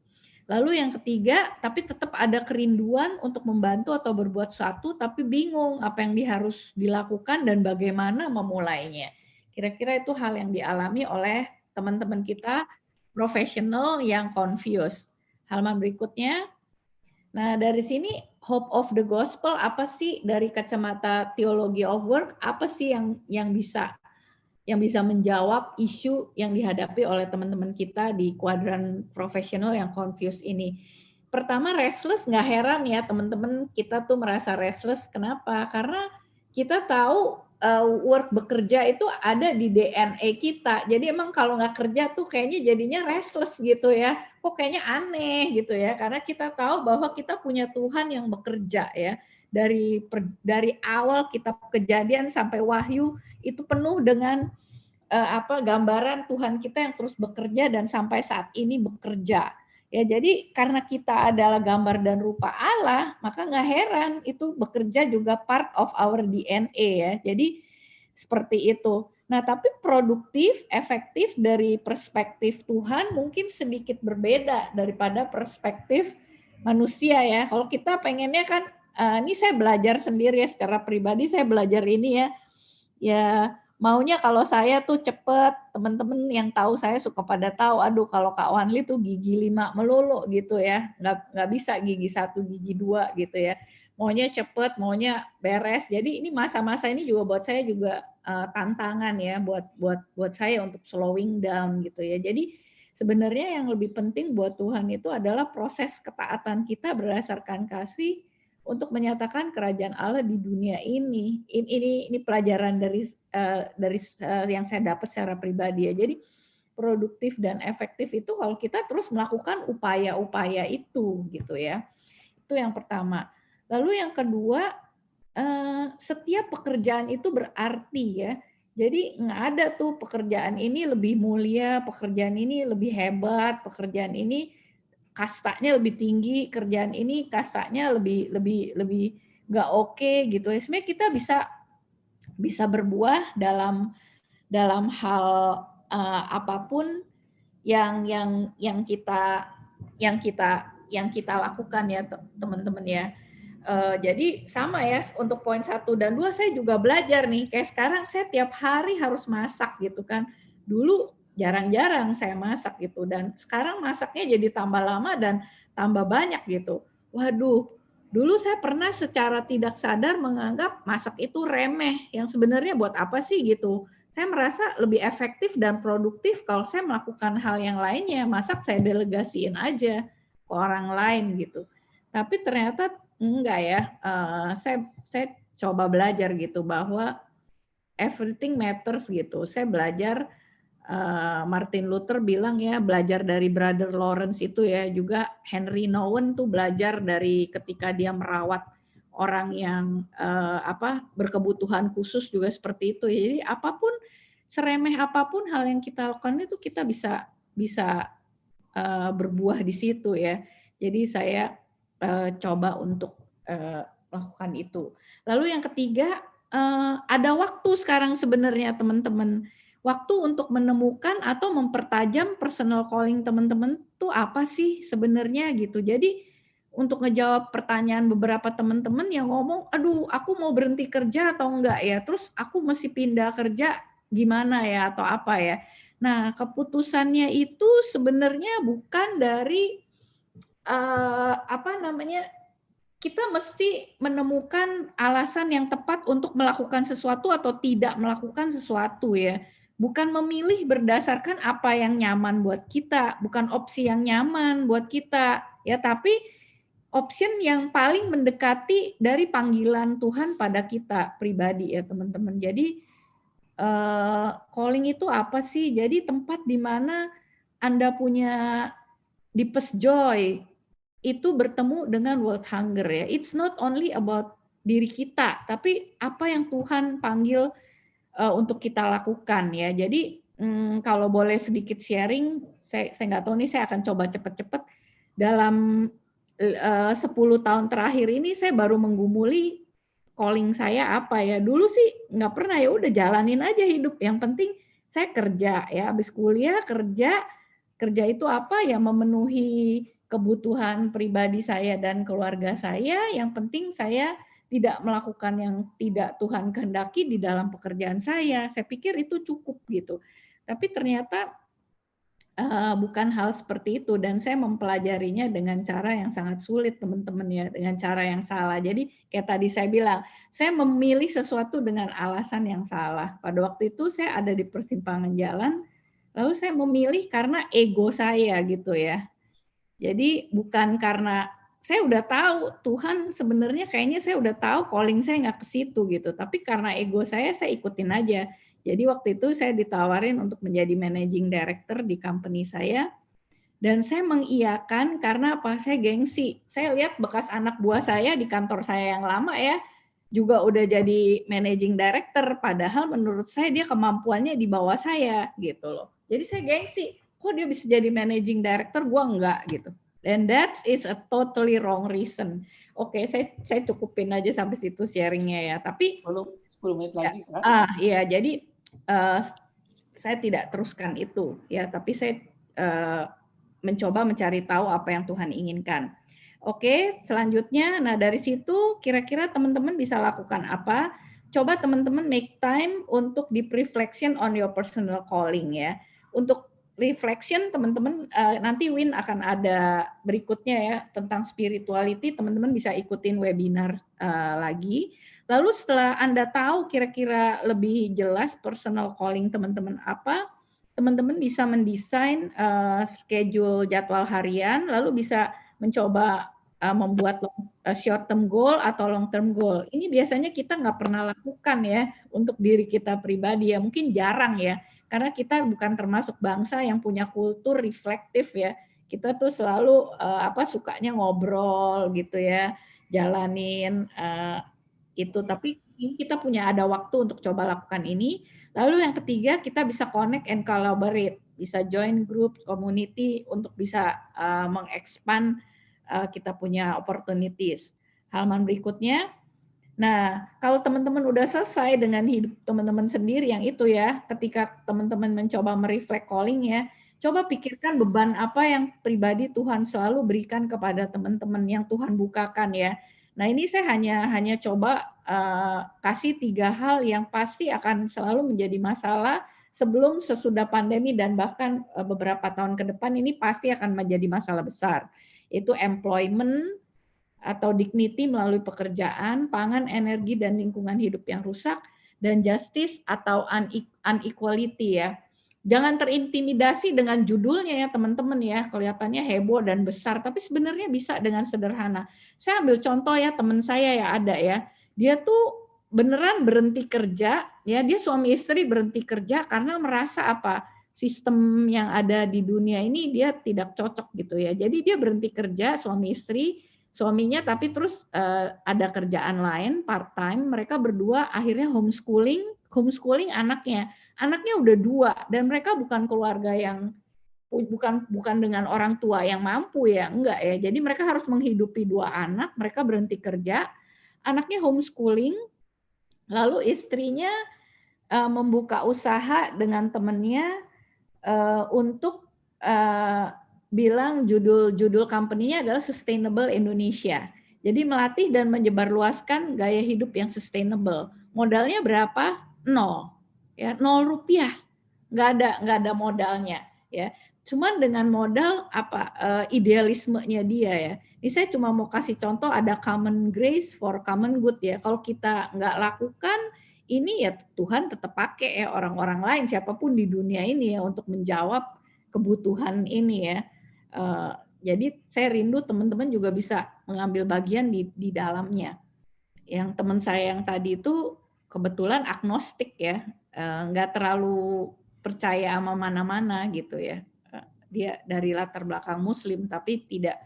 Lalu yang ketiga, tapi tetap ada kerinduan untuk membantu atau berbuat sesuatu, tapi bingung apa yang harus dilakukan dan bagaimana memulainya. Kira-kira itu hal yang dialami oleh teman-teman kita profesional yang confused. Halaman berikutnya. Nah, dari sini hope of the gospel apa sih dari kacamata theology of work? Apa sih yang bisa menjawab isu yang dihadapi oleh teman-teman kita di kuadran profesional yang confused ini? Pertama, restless, nggak heran ya teman-teman kita tuh merasa restless. Kenapa? Karena kita tahu work bekerja itu ada di DNA kita. Jadi emang kalau nggak kerja tuh kayaknya jadinya restless gitu ya. Kok kayaknya aneh gitu ya. Karena kita tahu bahwa kita punya Tuhan yang bekerja ya. Dari awal kitab Kejadian sampai Wahyu itu penuh dengan gambaran Tuhan kita yang terus bekerja dan sampai saat ini bekerja. Ya, jadi karena kita adalah gambar dan rupa Allah, maka nggak heran itu bekerja juga part of our DNA ya. Jadi seperti itu. Nah, tapi produktif, efektif dari perspektif Tuhan mungkin sedikit berbeda daripada perspektif manusia ya. Kalau kita pengennya kan, ini saya belajar sendiri ya secara pribadi, saya belajar ini ya maunya kalau saya tuh cepet, teman-teman yang tahu saya suka pada tahu, aduh kalau Kak Wanli tuh gigi 5 melulu gitu ya, nggak bisa gigi 1, gigi 2 gitu ya. Maunya cepet, maunya beres. Jadi ini masa-masa ini juga buat saya juga tantangan ya buat saya untuk slowing down gitu ya. Jadi sebenarnya yang lebih penting buat Tuhan itu adalah proses ketaatan kita berdasarkan kasih untuk menyatakan kerajaan Allah di dunia ini. Ini pelajaran dari yang saya dapat secara pribadi ya. Jadi produktif dan efektif itu kalau kita terus melakukan upaya-upaya itu gitu ya. Itu yang pertama. Lalu yang kedua, setiap pekerjaan itu berarti ya. Jadi nggak ada tuh pekerjaan ini lebih mulia, pekerjaan ini lebih hebat, pekerjaan ini kastanya lebih tinggi, kerjaan ini kastanya lebih nggak oke gitu. Sebenarnya kita bisa berbuah dalam hal apapun yang kita lakukan ya teman-teman ya. Jadi sama ya untuk poin 1 dan 2 saya juga belajar nih. Kayak sekarang saya tiap hari harus masak gitu kan. Dulu jarang-jarang saya masak gitu dan sekarang masaknya jadi tambah lama dan tambah banyak gitu. Waduh, dulu saya pernah secara tidak sadar menganggap masak itu remeh. Yang sebenarnya buat apa sih gitu. Saya merasa lebih efektif dan produktif kalau saya melakukan hal yang lainnya. Masak saya delegasiin aja ke orang lain gitu. Tapi ternyata enggak ya, saya coba belajar gitu bahwa everything matters gitu. Saya belajar, Martin Luther bilang ya, belajar dari Brother Lawrence itu ya, juga Henry Nouwen tuh belajar dari ketika dia merawat orang yang berkebutuhan khusus juga seperti itu. Jadi apapun, seremeh apapun hal yang kita lakukan itu kita bisa berbuah di situ ya. Jadi saya coba untuk melakukan itu. Lalu yang ketiga, ada waktu sekarang sebenarnya teman-teman. Waktu untuk menemukan atau mempertajam personal calling teman-teman tuh apa sih sebenarnya gitu. Jadi untuk ngejawab pertanyaan beberapa teman-teman yang ngomong, aduh aku mau berhenti kerja atau enggak ya, terus aku mesti pindah kerja gimana ya atau apa ya. Nah keputusannya itu sebenarnya bukan dari kita mesti menemukan alasan yang tepat untuk melakukan sesuatu atau tidak melakukan sesuatu ya. Bukan memilih berdasarkan apa yang nyaman buat kita, bukan opsi yang nyaman buat kita ya, tapi option yang paling mendekati dari panggilan Tuhan pada kita pribadi ya teman-teman. Jadi calling itu apa sih? Jadi tempat di mana Anda punya deepest joy itu bertemu dengan world hunger ya. It's not only about diri kita, tapi apa yang Tuhan panggil untuk kita lakukan ya. Jadi kalau boleh sedikit sharing, saya nggak tahu nih, saya akan coba cepat-cepat. Dalam 10 tahun terakhir ini saya baru menggumuli calling saya apa ya. Dulu sih nggak pernah, ya udah jalanin aja hidup. Yang penting saya kerja ya, habis kuliah kerja itu apa ya, memenuhi kebutuhan pribadi saya dan keluarga saya. Yang penting saya tidak melakukan yang tidak Tuhan kehendaki di dalam pekerjaan saya. Saya pikir itu cukup gitu. Tapi ternyata bukan hal seperti itu, dan saya mempelajarinya dengan cara yang sangat sulit teman-teman ya, dengan cara yang salah. Jadi kayak tadi saya bilang, saya memilih sesuatu dengan alasan yang salah. Pada waktu itu saya ada di persimpangan jalan, lalu saya memilih karena ego saya gitu ya. Jadi bukan karena saya udah tahu Tuhan, sebenarnya kayaknya saya udah tahu calling saya nggak ke situ gitu, tapi karena ego saya ikutin aja. Jadi waktu itu saya ditawarin untuk menjadi managing director di company saya, dan saya mengiyakan karena apa? Saya gengsi. Saya lihat bekas anak buah saya di kantor saya yang lama ya, juga udah jadi managing director, padahal menurut saya dia kemampuannya di bawah saya gitu loh. Jadi saya gengsi, kok dia bisa jadi managing director, gua enggak gitu. And that is a totally wrong reason. Oke, saya cukupin aja sampai situ sharingnya ya. Tapi 10 menit lagi kan? iya, jadi saya tidak teruskan itu ya, tapi saya mencoba mencari tahu apa yang Tuhan inginkan. Oke, selanjutnya, nah dari situ kira-kira teman-teman bisa lakukan apa? Coba teman-teman make time untuk deep reflection on your personal calling ya. Untuk reflection teman-teman nanti Win akan ada berikutnya ya tentang spirituality, teman-teman bisa ikutin webinar lagi. Lalu setelah Anda tahu kira-kira lebih jelas personal calling teman-teman apa, teman-teman bisa mendesain schedule jadwal harian, lalu bisa mencoba membuat short term goal atau long term goal. Ini biasanya kita nggak pernah lakukan ya untuk diri kita pribadi ya, mungkin jarang ya, karena kita bukan termasuk bangsa yang punya kultur reflektif ya. Kita tuh selalu sukanya ngobrol gitu ya, jalanin itu. Tapi kita punya ada waktu untuk coba lakukan ini. Lalu yang ketiga, kita bisa connect and collaborate, bisa join group, community untuk bisa mengekspand kita punya opportunities. Halaman berikutnya. Nah, kalau teman-teman udah selesai dengan hidup teman-teman sendiri yang itu ya, ketika teman-teman mencoba mereflect calling ya, coba pikirkan beban apa yang pribadi Tuhan selalu berikan kepada teman-teman yang Tuhan bukakan ya. Nah, ini saya hanya coba kasih 3 hal yang pasti akan selalu menjadi masalah sebelum, sesudah pandemi, dan bahkan beberapa tahun ke depan ini pasti akan menjadi masalah besar. Itu employment atau dignity melalui pekerjaan, pangan, energi, dan lingkungan hidup yang rusak, dan justice atau unequality ya. Jangan terintimidasi dengan judulnya ya teman-teman ya, kelihatannya heboh dan besar, tapi sebenarnya bisa dengan sederhana. Saya ambil contoh ya, teman saya ya ada ya, dia tuh beneran berhenti kerja, ya dia suami istri berhenti kerja karena merasa sistem yang ada di dunia ini dia tidak cocok gitu ya. Jadi dia berhenti kerja, suami istri, suaminya tapi terus ada kerjaan lain part time, mereka berdua akhirnya homeschooling anaknya udah 2 dan mereka bukan keluarga yang bukan dengan orang tua yang mampu ya, enggak ya. Jadi mereka harus menghidupi 2 anak, mereka berhenti kerja, anaknya homeschooling, lalu istrinya membuka usaha dengan temennya untuk bilang judul company-nya adalah Sustainable Indonesia. Jadi melatih dan menyebarluaskan gaya hidup yang sustainable. Modalnya berapa? 0. Ya, 0 rupiah. Nggak ada modalnya ya. Cuman dengan modal idealismenya dia ya. Ini saya cuma mau kasih contoh, ada common grace for common good ya. Kalau kita nggak lakukan ini ya, Tuhan tetap pakai ya orang-orang lain siapapun di dunia ini ya untuk menjawab kebutuhan ini ya. Jadi saya rindu teman-teman juga bisa mengambil bagian di dalamnya. Yang teman saya yang tadi itu kebetulan agnostik ya, nggak terlalu percaya sama mana-mana gitu ya. Dia dari latar belakang Muslim tapi tidak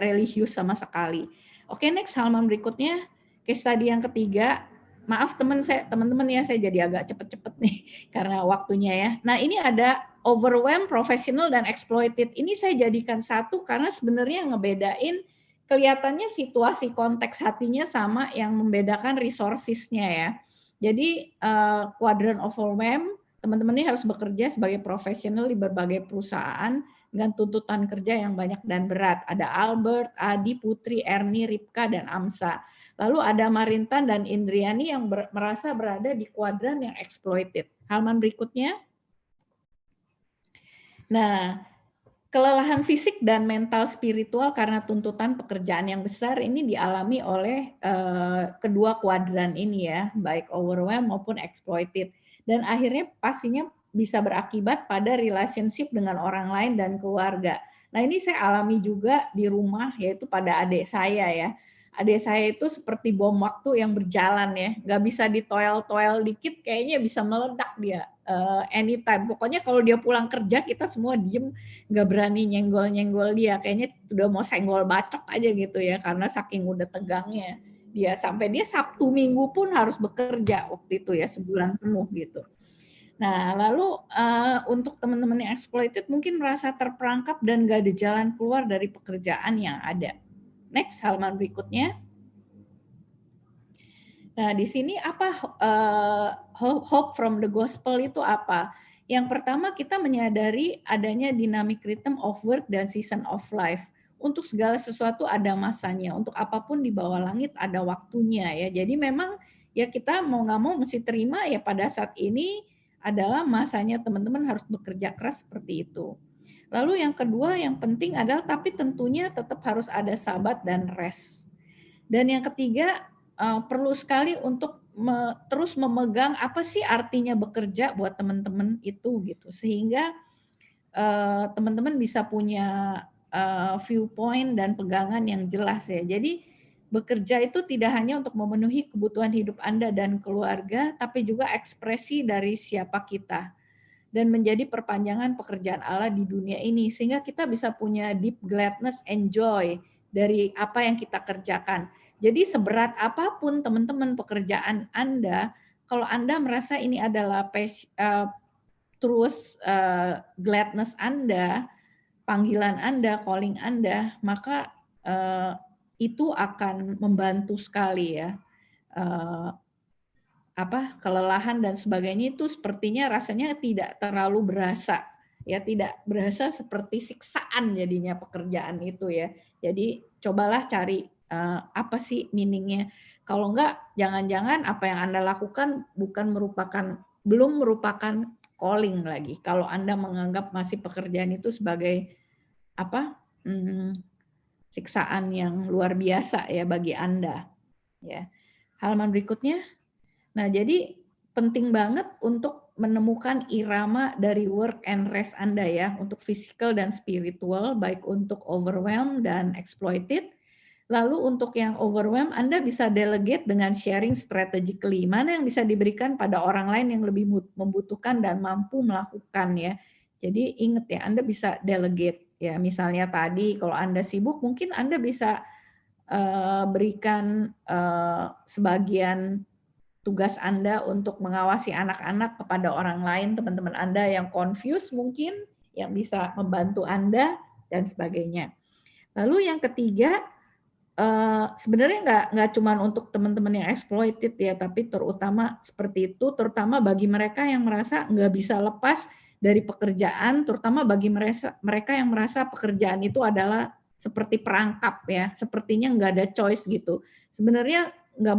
religius sama sekali. Oke, next halaman berikutnya, case study yang ketiga. Maaf teman-teman ya, saya jadi agak cepet-cepet nih karena waktunya ya. Nah, ini ada overwhelmed, professional, dan exploited. Ini saya jadikan satu karena sebenarnya ngebedain kelihatannya situasi konteks hatinya sama, yang membedakan resources-nya ya. Jadi quadrant overwhelmed, teman-teman ini harus bekerja sebagai profesional di berbagai perusahaan dengan tuntutan kerja yang banyak dan berat. Ada Albert, Adi, Putri, Erni, Ripka, dan Amsa. Lalu ada Marintan dan Indriani yang merasa berada di kuadran yang exploited. Halaman berikutnya. Nah, kelelahan fisik dan mental spiritual karena tuntutan pekerjaan yang besar ini dialami oleh kedua kuadran ini ya, baik overwhelmed maupun exploited. Dan akhirnya pastinya bisa berakibat pada relationship dengan orang lain dan keluarga. Nah, ini saya alami juga di rumah, yaitu pada adik saya ya. Adik saya itu seperti bom waktu yang berjalan ya, nggak bisa ditoel-toel dikit kayaknya bisa meledak dia anytime. Pokoknya kalau dia pulang kerja kita semua diem, nggak berani nyenggol-nyenggol dia, kayaknya udah mau senggol bacok aja gitu ya, karena saking udah tegangnya dia. Sampai dia Sabtu Minggu pun harus bekerja waktu itu ya, sebulan penuh gitu. Nah, lalu untuk teman-teman yang exploited mungkin merasa terperangkap dan nggak ada jalan keluar dari pekerjaan yang ada. Next, halaman berikutnya. Nah, di sini apa hope from the gospel itu apa? Yang pertama kita menyadari adanya dynamic rhythm of work dan season of life. Untuk segala sesuatu ada masanya, untuk apapun di bawah langit ada waktunya ya. Jadi memang ya kita mau nggak mau mesti terima ya pada saat ini adalah masanya teman-teman harus bekerja keras seperti itu. Lalu yang kedua yang penting adalah tapi tentunya tetap harus ada sabat dan rest. Dan yang ketiga perlu sekali untuk terus memegang apa sih artinya bekerja buat teman-teman itu gitu, sehingga teman-teman bisa punya viewpoint dan pegangan yang jelas ya. Jadi bekerja itu tidak hanya untuk memenuhi kebutuhan hidup Anda dan keluarga, tapi juga ekspresi dari siapa kita dan menjadi perpanjangan pekerjaan Allah di dunia ini, sehingga kita bisa punya deep gladness and joy dari apa yang kita kerjakan. Jadi seberat apapun teman-teman pekerjaan Anda, kalau Anda merasa ini adalah terus gladness Anda, panggilan Anda, calling Anda, maka itu akan membantu sekali ya. Kelelahan dan sebagainya itu sepertinya rasanya tidak terlalu berasa. Ya, tidak berasa seperti siksaan jadinya pekerjaan itu ya. Jadi cobalah cari apa sih meaningnya. Kalau enggak, jangan-jangan apa yang Anda lakukan belum merupakan calling lagi. Kalau Anda menganggap masih pekerjaan itu sebagai siksaan yang luar biasa ya bagi Anda. Ya. Halaman berikutnya. Nah, jadi penting banget untuk menemukan irama dari work and rest Anda ya, untuk physical dan spiritual, baik untuk overwhelmed dan exploited. Lalu untuk yang overwhelmed, Anda bisa delegate dengan sharing strategically. Mana yang bisa diberikan pada orang lain yang lebih membutuhkan dan mampu melakukan ya. Jadi ingat ya, Anda bisa delegate. Ya, misalnya tadi kalau Anda sibuk, mungkin Anda bisa berikan sebagian tugas Anda untuk mengawasi anak-anak kepada orang lain, teman-teman Anda yang confused mungkin, yang bisa membantu Anda, dan sebagainya. Lalu yang ketiga, sebenarnya nggak cuma untuk teman-teman yang exploited ya, tapi terutama seperti itu, terutama bagi mereka yang merasa nggak bisa lepas dari pekerjaan, terutama bagi mereka yang merasa pekerjaan itu adalah seperti perangkap ya, sepertinya nggak ada choice gitu. Sebenarnya nggak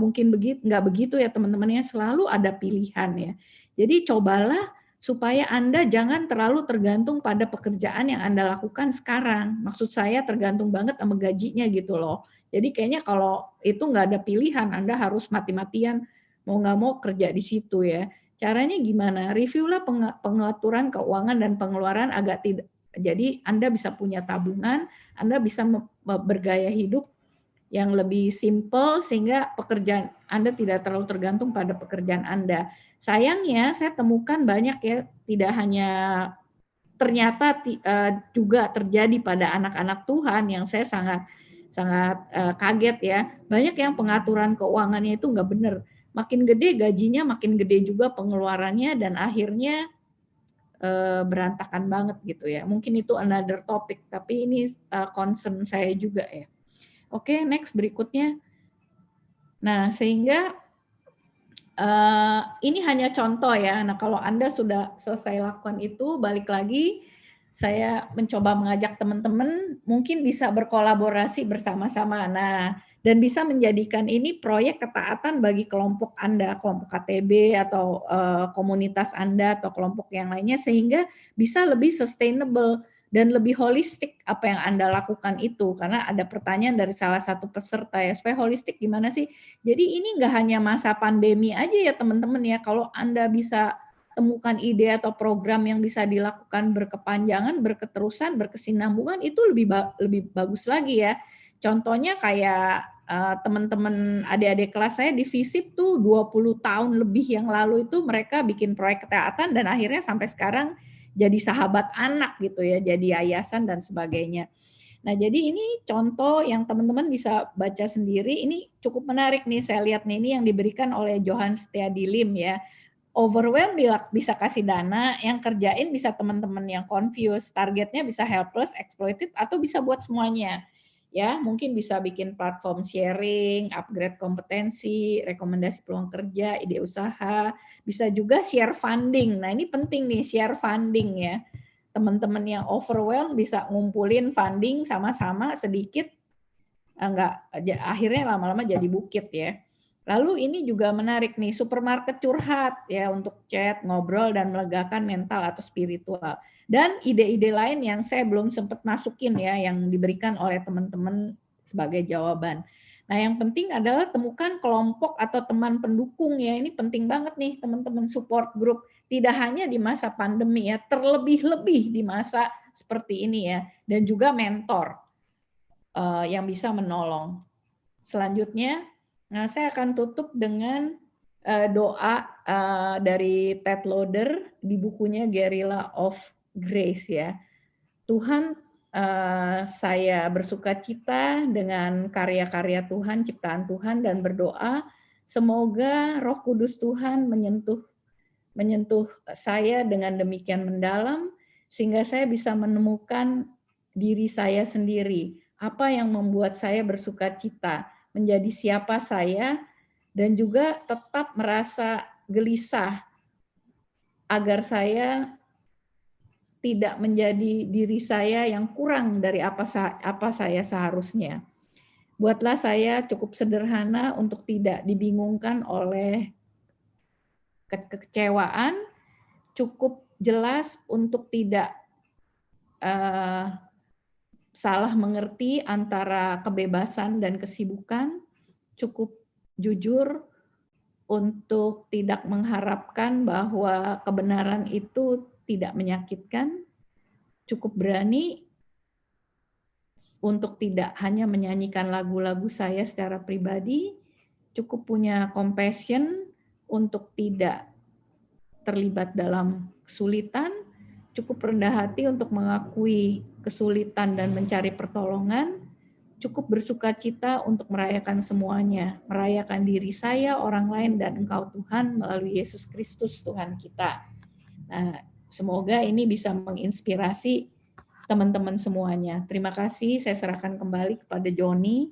begitu ya teman-teman ya, selalu ada pilihan ya. Jadi cobalah supaya Anda jangan terlalu tergantung pada pekerjaan yang Anda lakukan sekarang. Maksud saya tergantung banget sama gajinya gitu loh. Jadi kayaknya kalau itu nggak ada pilihan, Anda harus mati-matian mau nggak mau kerja di situ ya. Caranya gimana? Reviewlah pengaturan keuangan dan pengeluaran agak tidak. Jadi Anda bisa punya tabungan, Anda bisa bergaya hidup yang lebih simple sehingga pekerjaan Anda tidak terlalu tergantung pada pekerjaan Anda. Sayangnya saya temukan banyak ya, tidak hanya ternyata juga terjadi pada anak-anak Tuhan yang saya sangat kaget ya. Banyak yang pengaturan keuangannya itu nggak benar. Makin gede gajinya, makin gede juga pengeluarannya dan akhirnya berantakan banget gitu ya. Mungkin itu another topic, tapi ini concern saya juga ya. Oke, next berikutnya. Nah, sehingga ini hanya contoh ya. Nah, kalau Anda sudah selesai lakukan itu, balik lagi, saya mencoba mengajak teman-teman mungkin bisa berkolaborasi bersama-sama. Nah, dan bisa menjadikan ini proyek ketaatan bagi kelompok Anda, kelompok KTB atau komunitas Anda atau kelompok yang lainnya, sehingga bisa lebih sustainable dan lebih holistik apa yang Anda lakukan itu. Karena ada pertanyaan dari salah satu peserta ya, supaya holistik gimana sih? Jadi ini nggak hanya masa pandemi aja ya teman-teman ya, kalau Anda bisa temukan ide atau program yang bisa dilakukan berkepanjangan, berketerusan, berkesinambungan, itu lebih bagus lagi ya. Contohnya kayak teman-teman adik-adik kelas saya di FISIP tuh 20 tahun lebih yang lalu itu mereka bikin proyek ketaatan dan akhirnya sampai sekarang jadi sahabat anak gitu ya, jadi yayasan dan sebagainya. Nah, jadi ini contoh yang teman-teman bisa baca sendiri. Ini cukup menarik nih, saya lihat nih, ini yang diberikan oleh Johan Setiadi Lim ya. Overwhelm bisa kasih dana, yang kerjain bisa teman-teman yang confused, targetnya bisa helpless, exploited, atau bisa buat semuanya. ya mungkin bisa bikin platform sharing, upgrade kompetensi, rekomendasi peluang kerja, ide usaha, bisa juga share funding. Nah ini penting nih, share funding ya. Teman-teman yang overwhelmed bisa ngumpulin funding sama-sama sedikit, akhirnya lama-lama jadi bukit ya. Lalu ini juga menarik nih, supermarket curhat ya untuk chat, ngobrol, dan melegakan mental atau spiritual. Dan ide-ide lain yang saya belum sempat masukin ya, yang diberikan oleh teman-teman sebagai jawaban. Nah yang penting adalah temukan kelompok atau teman pendukung ya, ini penting banget nih teman-teman, support group. Tidak hanya di masa pandemi ya, terlebih-lebih di masa seperti ini ya. Dan juga mentor yang bisa menolong. Selanjutnya, nah, saya akan tutup dengan doa dari Ted Loder di bukunya Guerrilla of Grace ya. Tuhan, saya bersukacita dengan karya-karya Tuhan, ciptaan Tuhan, dan berdoa semoga Roh Kudus Tuhan menyentuh saya dengan demikian mendalam sehingga saya bisa menemukan diri saya sendiri. Apa yang membuat saya bersukacita, menjadi siapa saya, dan juga tetap merasa gelisah agar saya tidak menjadi diri saya yang kurang dari apa saya seharusnya. Buatlah saya cukup sederhana untuk tidak dibingungkan oleh kekecewaan, cukup jelas untuk tidak salah mengerti antara kebebasan dan kesibukan, cukup jujur untuk tidak mengharapkan bahwa kebenaran itu tidak menyakitkan, cukup berani untuk tidak hanya menyanyikan lagu-lagu saya secara pribadi, cukup punya compassion untuk tidak terlibat dalam kesulitan, cukup rendah hati untuk mengakui kesulitan dan mencari pertolongan, cukup bersukacita untuk merayakan semuanya, merayakan diri saya, orang lain, dan Engkau Tuhan melalui Yesus Kristus Tuhan kita. Nah, semoga ini bisa menginspirasi teman-teman semuanya. Terima kasih, saya serahkan kembali kepada Joni.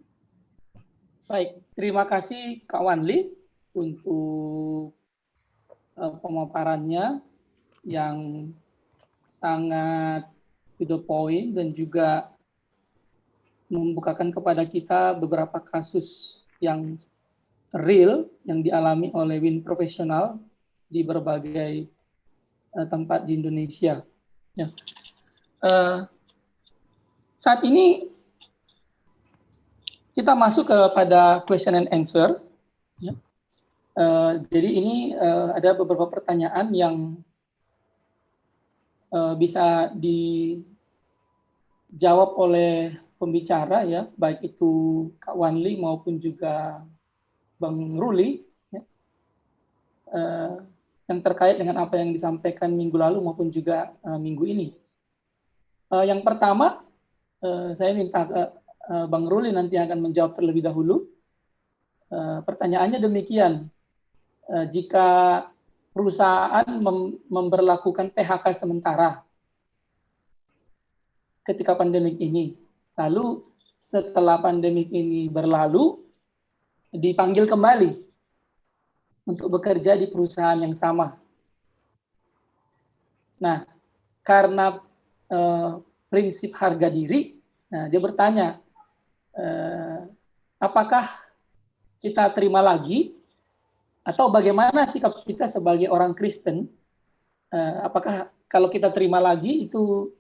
Baik, terima kasih Kak Wanli untuk pemaparannya yang sangat to the point dan juga membukakan kepada kita beberapa kasus yang real yang dialami oleh WIN profesional di berbagai tempat di Indonesia. Ya. Saat ini kita masuk kepada question and answer. Ya. Jadi ini ada beberapa pertanyaan yang bisa dijawab oleh pembicara ya, baik itu Kak Wanli maupun juga Bang Ruli, ya, yang terkait dengan apa yang disampaikan minggu lalu maupun juga minggu ini. Yang pertama, saya minta Bang Ruli nanti akan menjawab terlebih dahulu. Pertanyaannya demikian, jika perusahaan memberlakukan PHK sementara ketika pandemik ini, lalu setelah pandemik ini berlalu, dipanggil kembali untuk bekerja di perusahaan yang sama. Nah, karena prinsip harga diri, nah dia bertanya, apakah kita terima lagi atau bagaimana sikap kita sebagai orang Kristen? Apakah kalau kita terima lagi itu,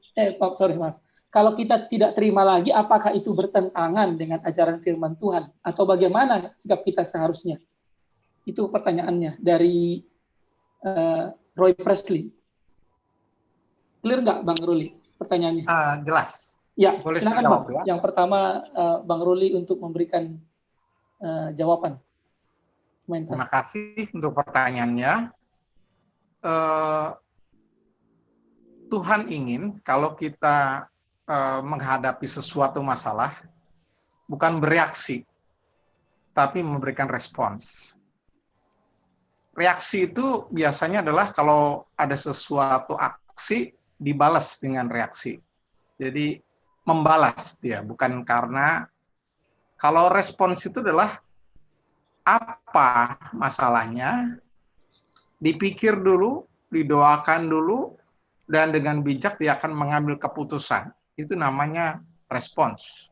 kalau kita tidak terima lagi, apakah itu bertentangan dengan ajaran firman Tuhan? Atau bagaimana sikap kita seharusnya? Itu pertanyaannya dari Roy Presley. Clear nggak Bang Ruli pertanyaannya? Jelas. Ya, boleh silakan jawab, Bang. ya? Yang pertama Bang Ruli untuk memberikan jawaban. Komentar. Terima kasih untuk pertanyaannya. Tuhan ingin kalau kita menghadapi sesuatu masalah, bukan bereaksi, tapi memberikan respons. Reaksi itu biasanya adalah kalau ada sesuatu aksi, dibalas dengan reaksi. Jadi membalas dia, bukan karena kalau respons itu adalah apa masalahnya, dipikir dulu, didoakan dulu, dan dengan bijak dia akan mengambil keputusan. Itu namanya respons.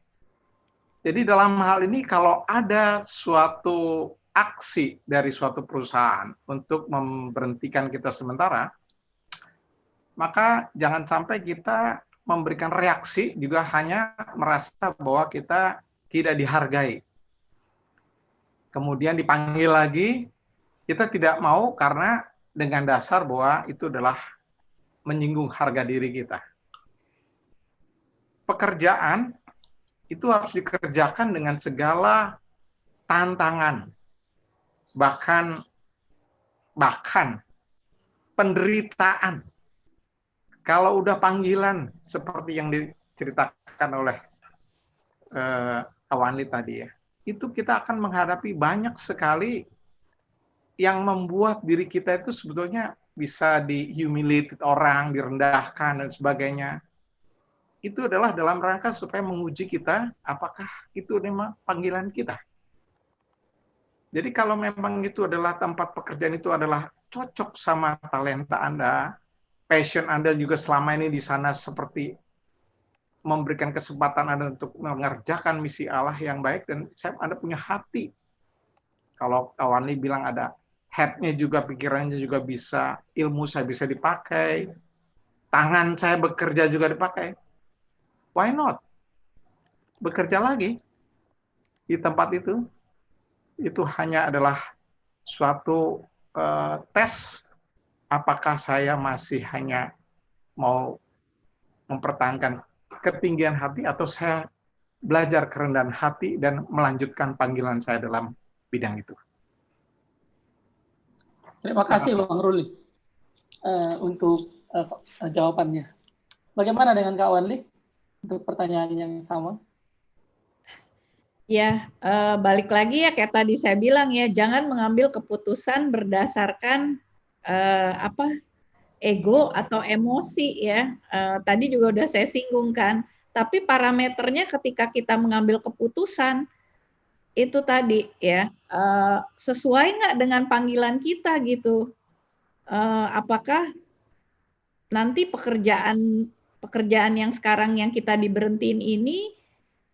Jadi dalam hal ini kalau ada suatu aksi dari suatu perusahaan untuk memberhentikan kita sementara, maka jangan sampai kita memberikan reaksi juga hanya merasa bahwa kita tidak dihargai. Kemudian dipanggil lagi, kita tidak mau karena dengan dasar bahwa itu adalah menyinggung harga diri kita. Pekerjaan itu harus dikerjakan dengan segala tantangan, bahkan penderitaan. Kalau udah panggilan seperti yang diceritakan oleh Awani tadi ya, itu kita akan menghadapi banyak sekali yang membuat diri kita itu sebetulnya bisa dihumiliate orang, direndahkan dan sebagainya. Itu adalah dalam rangka supaya menguji kita apakah itu memang panggilan kita. Jadi kalau memang itu adalah tempat pekerjaan itu adalah cocok sama talenta Anda, passion Anda juga selama ini di sana seperti memberikan kesempatan Anda untuk mengerjakan misi Allah yang baik, dan Anda punya hati. Kalau Awani bilang ada head-nya juga, pikirannya juga bisa, ilmu saya bisa dipakai, tangan saya bekerja juga dipakai. Why not? Bekerja lagi di tempat itu. Itu hanya adalah suatu tes apakah saya masih hanya mau mempertahankan ketinggian hati atau saya belajar kerendahan hati dan melanjutkan panggilan saya dalam bidang itu. Terima kasih Bang Ruli untuk jawabannya. Bagaimana dengan Kak Wanli untuk pertanyaan yang sama? Ya, balik lagi ya kayak tadi saya bilang ya, jangan mengambil keputusan berdasarkan ego atau emosi ya. Tadi juga udah saya singgung kan. Tapi parameternya ketika kita mengambil keputusan itu tadi ya, sesuai nggak dengan panggilan kita gitu. Apakah nanti pekerjaan yang sekarang yang kita diberhentiin ini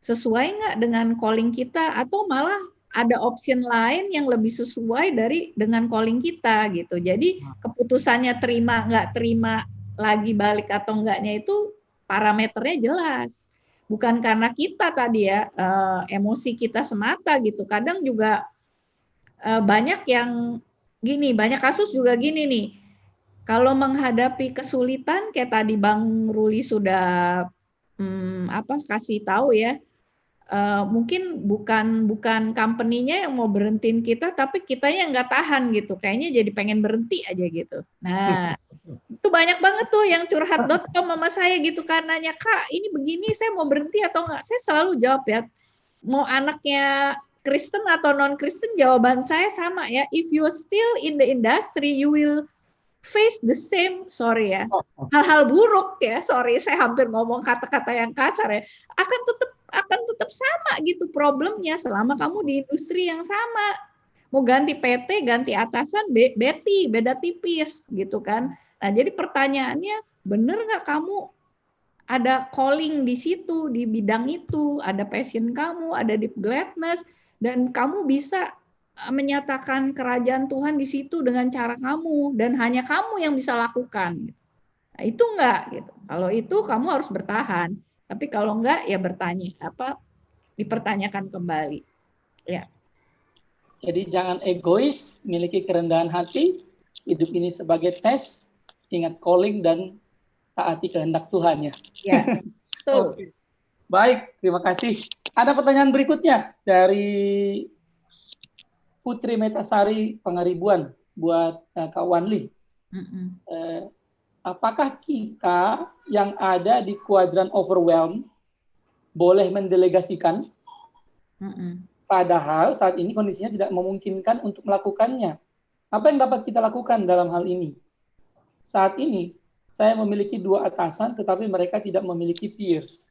sesuai nggak dengan calling kita, atau malah ada option lain yang lebih sesuai dengan calling kita gitu. Jadi keputusannya terima nggak terima lagi balik atau enggaknya itu parameternya jelas. Bukan karena kita tadi ya emosi kita semata gitu. Kadang juga banyak yang gini, banyak kasus juga gini nih. Kalau menghadapi kesulitan kayak tadi Bang Ruli sudah kasih tahu ya. Mungkin bukan company-nya yang mau berhentiin kita, tapi kitanya nggak tahan gitu. Kayaknya jadi pengen berhenti aja gitu. Nah, itu banyak banget tuh yang curhat.com sama saya gitu kan, nanya, Kak, ini begini, saya mau berhenti atau enggak? Saya selalu jawab ya, mau anaknya Kristen atau non-Kristen, jawaban saya sama ya. If you still in the industry, you will face the same, sorry ya, hal-hal buruk ya, sorry, saya hampir ngomong kata-kata yang kasar ya, akan tetap sama gitu problemnya selama kamu di industri yang sama. Mau ganti PT, ganti atasan, beda tipis gitu kan. Nah, jadi pertanyaannya, bener nggak kamu ada calling di situ, di bidang itu, ada passion kamu, ada deep gladness, dan kamu bisa menyatakan kerajaan Tuhan di situ dengan cara kamu, dan hanya kamu yang bisa lakukan. Nah, itu enggak gitu. Kalau itu kamu harus bertahan. Tapi kalau enggak ya dipertanyakan kembali. Ya. Jadi jangan egois, miliki kerendahan hati, hidup ini sebagai tes, ingat calling dan taati kehendak Tuhan ya. Ya. Oke. Baik, terima kasih. Ada pertanyaan berikutnya dari Putri Metasari Pangaribuan buat Kak Wanli. Apakah kita yang ada di kuadran overwhelm boleh mendelegasikan? Padahal saat ini kondisinya tidak memungkinkan untuk melakukannya. Apa yang dapat kita lakukan dalam hal ini? Saat ini saya memiliki 2 atasan, tetapi mereka tidak memiliki peers.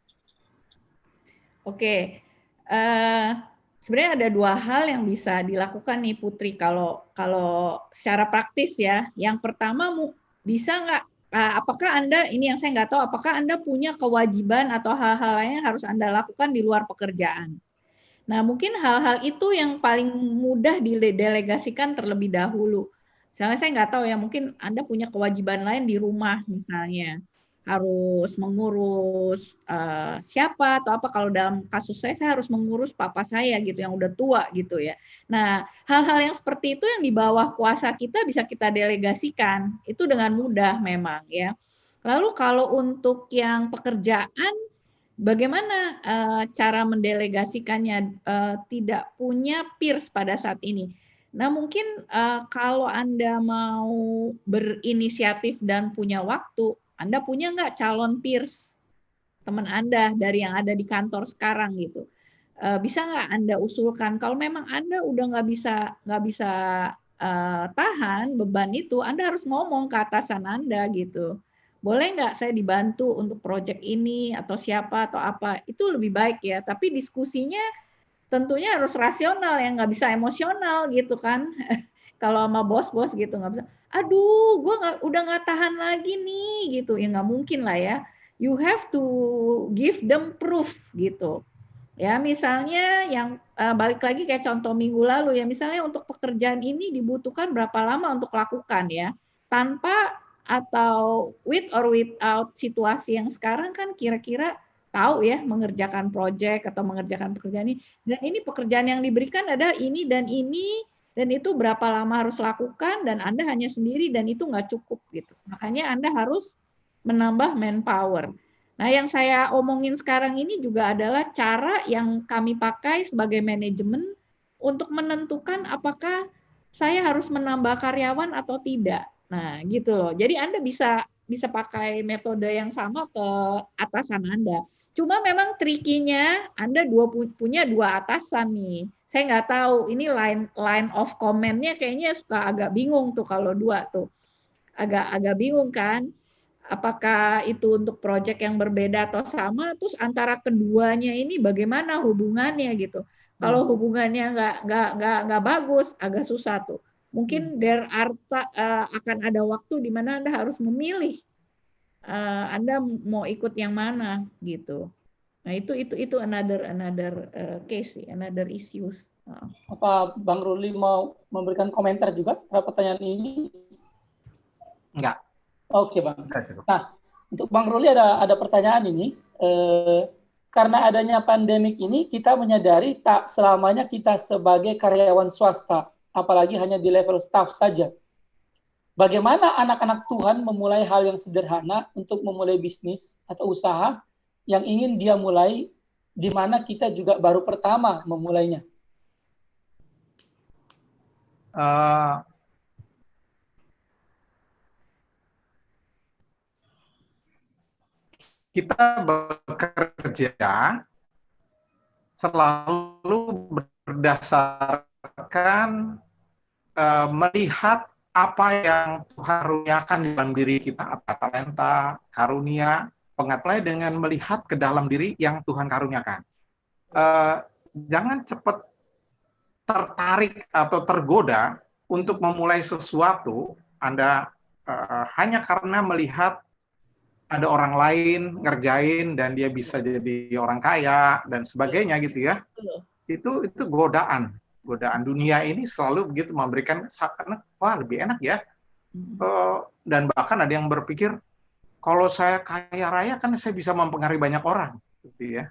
Oke. Eh, Sebenarnya ada dua hal yang bisa dilakukan nih Putri kalau secara praktis ya. Yang pertama bisa nggak? Apakah Anda ini yang saya nggak tahu. Apakah Anda punya kewajiban atau hal-hal lain yang harus Anda lakukan di luar pekerjaan? Nah, mungkin hal-hal itu yang paling mudah didelegasikan terlebih dahulu. Misalnya saya nggak tahu ya, mungkin Anda punya kewajiban lain di rumah misalnya. Harus mengurus siapa atau apa. Kalau dalam kasus saya harus mengurus papa saya gitu, yang udah tua gitu ya. Nah, hal-hal yang seperti itu yang di bawah kuasa kita bisa kita delegasikan. Itu dengan mudah memang ya. Lalu kalau untuk yang pekerjaan, bagaimana cara mendelegasikannya tidak punya peers pada saat ini? Nah, mungkin kalau Anda mau berinisiatif dan punya waktu, Anda punya nggak calon peers teman Anda dari yang ada di kantor sekarang gitu? Bisa nggak Anda usulkan? Kalau memang Anda udah nggak bisa tahan beban itu, Anda harus ngomong ke atasan Anda gitu. Boleh nggak saya dibantu untuk proyek ini atau siapa atau apa? Itu lebih baik ya. Tapi diskusinya tentunya harus rasional ya, nggak bisa emosional gitu kan. Kalau sama bos-bos gitu nggak bisa. Aduh, gue udah nggak tahan lagi nih gitu. Ya nggak mungkin lah ya. You have to give them proof gitu. Ya, misalnya yang balik lagi kayak contoh minggu lalu ya, misalnya untuk pekerjaan ini dibutuhkan berapa lama untuk lakukan ya. Tanpa atau with or without situasi yang sekarang kan kira-kira tahu ya mengerjakan proyek atau mengerjakan pekerjaan ini. Dan ini pekerjaan yang diberikan ada ini dan itu berapa lama harus lakukan dan Anda hanya sendiri dan itu nggak cukup gitu. Makanya Anda harus menambah manpower. Nah, yang saya omongin sekarang ini juga adalah cara yang kami pakai sebagai manajemen untuk menentukan apakah saya harus menambah karyawan atau tidak. Nah, gitu loh. Jadi Anda bisa pakai metode yang sama ke atasan Anda. Cuma memang trikinya Anda punya dua atasan nih. Saya nggak tahu, ini line of comment-nya kayaknya suka agak bingung tuh kalau dua tuh. Agak bingung kan? Apakah itu untuk proyek yang berbeda atau sama, terus antara keduanya ini bagaimana hubungannya gitu. Kalau hubungannya nggak bagus, agak susah tuh. Mungkin akan ada waktu di mana Anda harus memilih Anda mau ikut yang mana gitu. Nah, itu another case, another issues. Apa Bang Ruli mau memberikan komentar juga terhadap pertanyaan ini? Enggak. Oke, Bang. Enggak cukup. Nah, untuk Bang Ruli ada pertanyaan ini. Karena adanya pandemik ini, kita menyadari tak selamanya kita sebagai karyawan swasta, apalagi hanya di level staff saja. Bagaimana anak-anak Tuhan memulai hal yang sederhana untuk memulai bisnis atau usaha yang ingin dia mulai, di mana kita juga baru pertama memulainya? Kita bekerja selalu berdasarkan melihat apa yang Tuhan karuniakan di dalam diri kita, apa talenta, karunia, pengetahuan dengan melihat ke dalam diri yang Tuhan karuniakan. Jangan cepat tertarik atau tergoda untuk memulai sesuatu Anda hanya karena melihat ada orang lain ngerjain dan dia bisa jadi orang kaya dan sebagainya gitu ya. Itu godaan dunia ini selalu begitu memberikan wah lebih enak ya. Dan bahkan ada yang berpikir kalau saya kaya raya kan saya bisa mempengaruhi banyak orang gitu ya.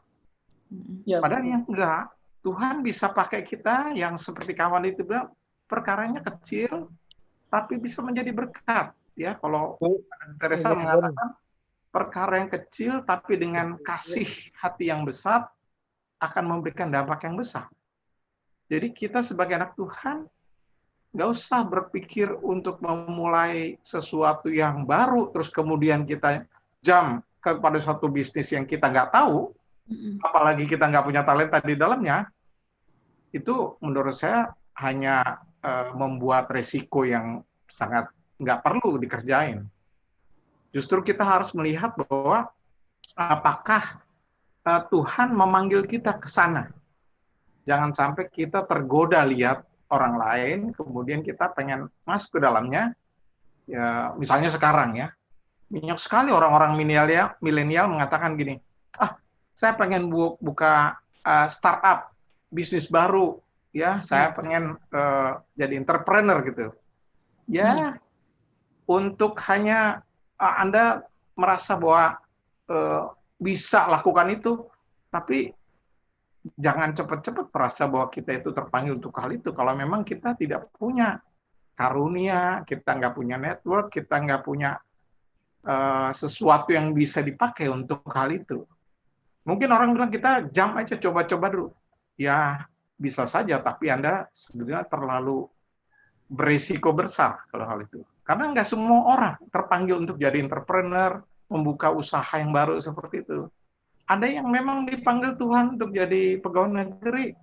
Padahal yang enggak, Tuhan bisa pakai kita yang seperti kawan itu bilang perkaranya kecil tapi bisa menjadi berkat ya. Kalau Teresa mengatakan perkara yang kecil tapi dengan kasih hati yang besar akan memberikan dampak yang besar. Jadi kita sebagai anak Tuhan nggak usah berpikir untuk memulai sesuatu yang baru terus kemudian kita jump kepada suatu bisnis yang kita nggak tahu, apalagi kita nggak punya talenta di dalamnya. Itu menurut saya hanya membuat resiko yang sangat nggak perlu dikerjain. Justru kita harus melihat bahwa apakah Tuhan memanggil kita ke sana. Jangan sampai kita tergoda lihat orang lain, kemudian kita pengen masuk ke dalamnya. Ya, misalnya sekarang ya, banyak sekali orang-orang milenial mengatakan gini, saya pengen buka startup, bisnis baru, ya, saya pengen jadi entrepreneur gitu. Ya, untuk hanya Anda merasa bahwa bisa lakukan itu, tapi jangan cepat-cepat merasa bahwa kita itu terpanggil untuk hal itu. Kalau memang kita tidak punya karunia, kita nggak punya network, kita nggak punya sesuatu yang bisa dipakai untuk hal itu. Mungkin orang bilang kita jump aja, coba-coba dulu. Ya, bisa saja, tapi Anda sebenarnya terlalu berisiko besar kalau hal itu. Karena nggak semua orang terpanggil untuk jadi entrepreneur, membuka usaha yang baru seperti itu. Ada yang memang dipanggil Tuhan untuk jadi pegawai negeri.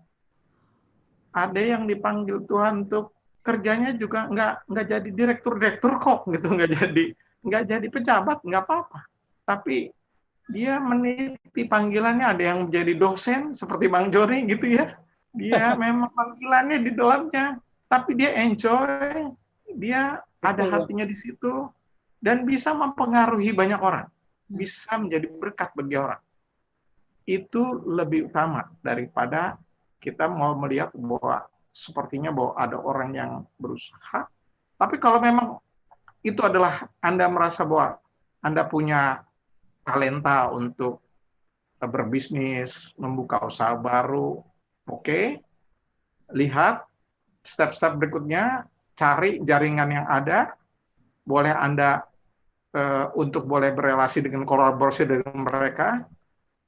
Ada yang dipanggil Tuhan untuk kerjanya juga nggak jadi direktur kok, gitu, nggak jadi pejabat, nggak apa-apa. Tapi dia meniti panggilannya, ada yang menjadi dosen seperti Bang Joni gitu ya. Dia memang panggilannya di dalamnya, tapi dia enjoy, dia ada hatinya di situ, dan bisa mempengaruhi banyak orang, bisa menjadi berkat bagi orang. Itu lebih utama daripada kita mau melihat bahwa sepertinya bahwa ada orang yang berusaha. Tapi kalau memang itu adalah Anda merasa bahwa Anda punya talenta untuk berbisnis, membuka usaha baru, oke. Lihat step-step berikutnya, cari jaringan yang ada, boleh Anda untuk boleh berelasi dengan kolaborasi dengan mereka,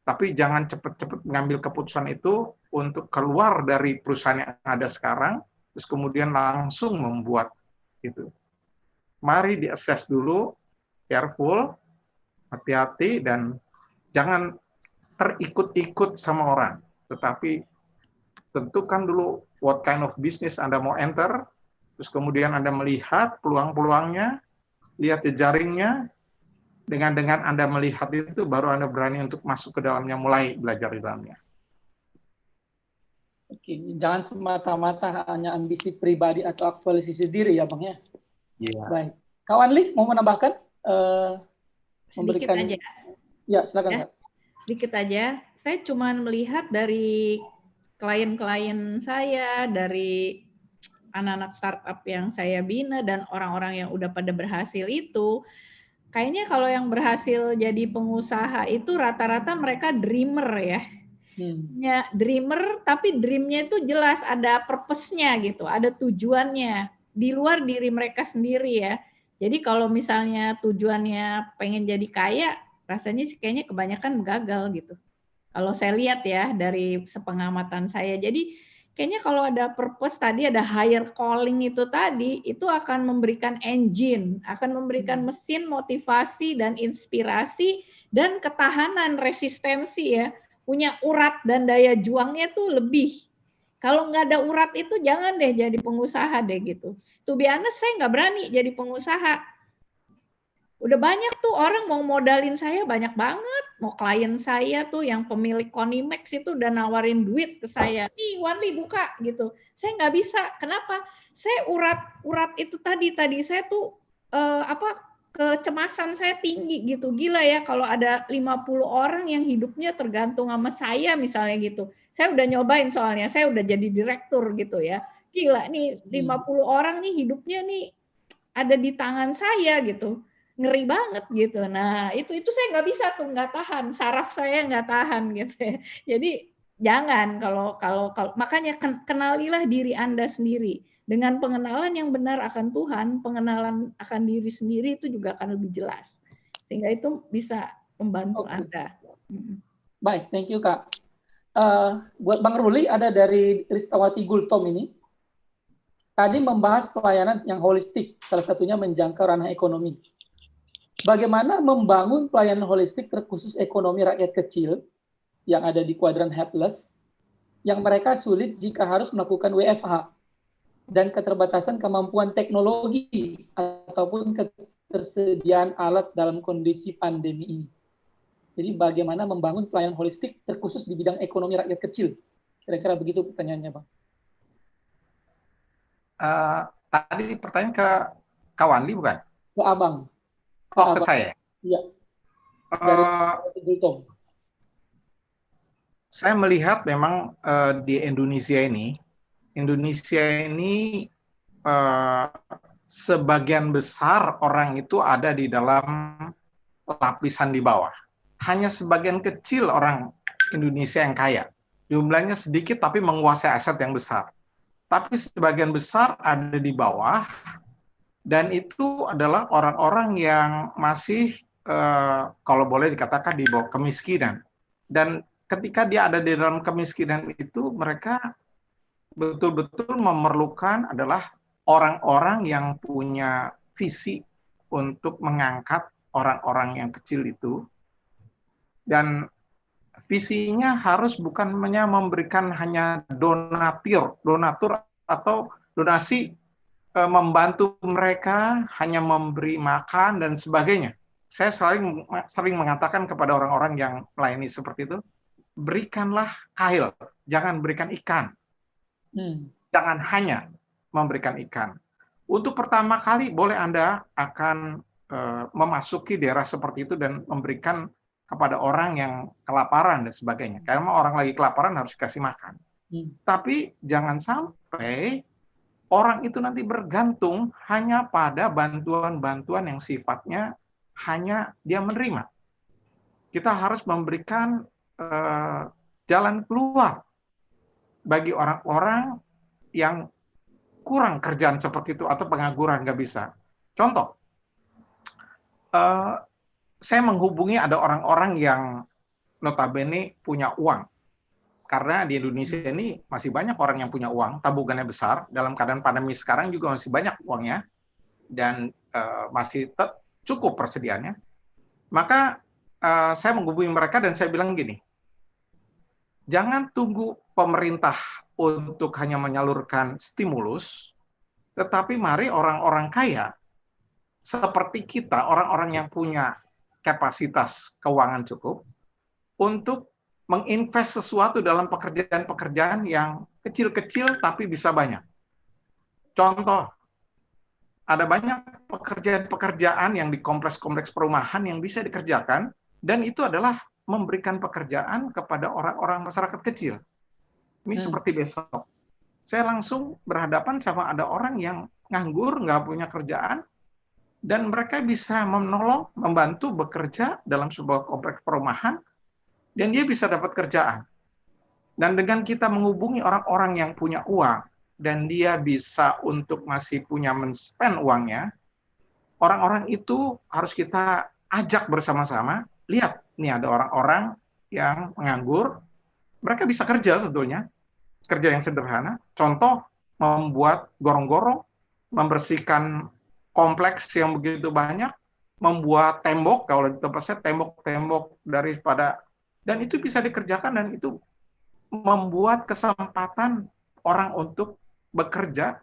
tapi jangan cepat-cepat mengambil keputusan itu untuk keluar dari perusahaan yang ada sekarang, terus kemudian langsung membuat itu. Mari di-assess dulu, careful, hati-hati, dan jangan terikut-ikut sama orang. Tetapi tentukan dulu what kind of business Anda mau enter, terus kemudian Anda melihat peluang-peluangnya, lihat jejaringnya, dengan Anda melihat itu, baru Anda berani untuk masuk ke dalamnya, mulai belajar di dalamnya. Oke, jangan semata-mata hanya ambisi pribadi atau aktualisasi diri ya Bang ya. Iya. Baik. Kawan Li, mau menambahkan? Sedikit aja. Ya, silakan. Ya, sedikit aja. Saya cuma melihat dari klien-klien saya, dari anak-anak startup yang saya bina, dan orang-orang yang udah pada berhasil itu, kayaknya kalau yang berhasil jadi pengusaha itu rata-rata mereka dreamer ya. Ya, dreamer, tapi dreamnya itu jelas ada purpose-nya gitu, ada tujuannya di luar diri mereka sendiri ya. Jadi kalau misalnya tujuannya pengen jadi kaya, rasanya sih kayaknya kebanyakan gagal gitu. Kalau saya lihat ya dari sepengamatan saya. Jadi kayaknya kalau ada purpose tadi, ada higher calling itu tadi, itu akan memberikan engine, akan memberikan mesin motivasi dan inspirasi dan ketahanan, resistensi ya. Punya urat dan daya juangnya tuh lebih. Kalau nggak ada urat itu jangan deh jadi pengusaha deh gitu. To be honest, saya nggak berani jadi pengusaha. Udah banyak tuh orang mau modalin saya, banyak banget. Mau klien saya tuh yang pemilik Konimex itu udah nawarin duit ke saya. Nih Warli buka gitu. Saya nggak bisa. Kenapa? Saya urat itu tadi saya tuh kecemasan saya tinggi gitu. Gila ya kalau ada 50 orang yang hidupnya tergantung sama saya misalnya gitu. Saya udah nyobain soalnya, saya udah jadi direktur gitu ya. Gila nih 50 orang nih hidupnya nih ada di tangan saya gitu. Ngeri banget gitu. Nah, itu saya nggak bisa tuh, nggak tahan. Saraf saya nggak tahan gitu ya. Jadi jangan kalau makanya kenalilah diri Anda sendiri. Dengan pengenalan yang benar akan Tuhan, pengenalan akan diri sendiri itu juga akan lebih jelas. Sehingga itu bisa membantu Anda. Baik, thank you Kak. Buat Bang Ruli, ada dari Ristawati Gultom ini. Tadi membahas pelayanan yang holistik, salah satunya menjangkau ranah ekonomi. Bagaimana membangun pelayanan holistik terkhusus ekonomi rakyat kecil yang ada di kuadran helpless, yang mereka sulit jika harus melakukan WFH, dan keterbatasan kemampuan teknologi ataupun ketersediaan alat dalam kondisi pandemi ini. Jadi bagaimana membangun pelayanan holistik terkhusus di bidang ekonomi rakyat kecil. Kira-kira begitu pertanyaannya, Bang. Tadi pertanyaan ke Kawandi bukan? Ke Abang. Oh, ke saya. Iya. Dari Eh, Gultom. saya melihat memang di Indonesia ini sebagian besar orang itu ada di dalam lapisan di bawah. Hanya sebagian kecil orang Indonesia yang kaya. Jumlahnya sedikit tapi menguasai aset yang besar. Tapi sebagian besar ada di bawah, dan itu adalah orang-orang yang masih, kalau boleh dikatakan, di bawah kemiskinan. Dan ketika dia ada di dalam kemiskinan itu, mereka betul-betul memerlukan adalah orang-orang yang punya visi untuk mengangkat orang-orang yang kecil itu. Dan visinya harus bukan hanya memberikan hanya donatur atau donasi, membantu mereka, hanya memberi makan dan sebagainya. Saya sering mengatakan kepada orang-orang yang melayani seperti itu, berikanlah kail, jangan berikan ikan. Jangan hanya memberikan ikan. Untuk pertama kali boleh Anda akan memasuki daerah seperti itu dan memberikan kepada orang yang kelaparan dan sebagainya. Karena orang lagi kelaparan harus dikasih makan. Tapi jangan sampai orang itu nanti bergantung hanya pada bantuan-bantuan yang sifatnya hanya dia menerima. Kita harus memberikan jalan keluar bagi orang-orang yang kurang kerjaan seperti itu atau pengangguran, nggak bisa. Contoh, saya menghubungi ada orang-orang yang notabene punya uang. Karena di Indonesia ini masih banyak orang yang punya uang, tabungannya besar, dalam keadaan pandemi sekarang juga masih banyak uangnya, dan masih cukup persediaannya. Maka saya menghubungi mereka dan saya bilang gini, jangan tunggu pemerintah untuk hanya menyalurkan stimulus, tetapi mari orang-orang kaya, seperti kita, orang-orang yang punya kapasitas keuangan cukup, untuk menginvest sesuatu dalam pekerjaan-pekerjaan yang kecil-kecil tapi bisa banyak. Contoh, ada banyak pekerjaan-pekerjaan yang di kompleks-kompleks perumahan yang bisa dikerjakan, dan itu adalah memberikan pekerjaan kepada orang-orang masyarakat kecil. Ini seperti besok. Saya langsung berhadapan sama ada orang yang nganggur, nggak punya kerjaan, dan mereka bisa menolong, membantu bekerja dalam sebuah kompleks perumahan, dan dia bisa dapat kerjaan. Dan dengan kita menghubungi orang-orang yang punya uang, dan dia bisa untuk masih punya men-spend uangnya, orang-orang itu harus kita ajak bersama-sama, lihat, nih ada orang-orang yang menganggur, mereka bisa kerja sebetulnya, kerja yang sederhana, contoh, membuat gorong-gorong, membersihkan kompleks yang begitu banyak, membuat tembok, kalau di tempat saya tembok-tembok daripada, dan itu bisa dikerjakan, dan itu membuat kesempatan orang untuk bekerja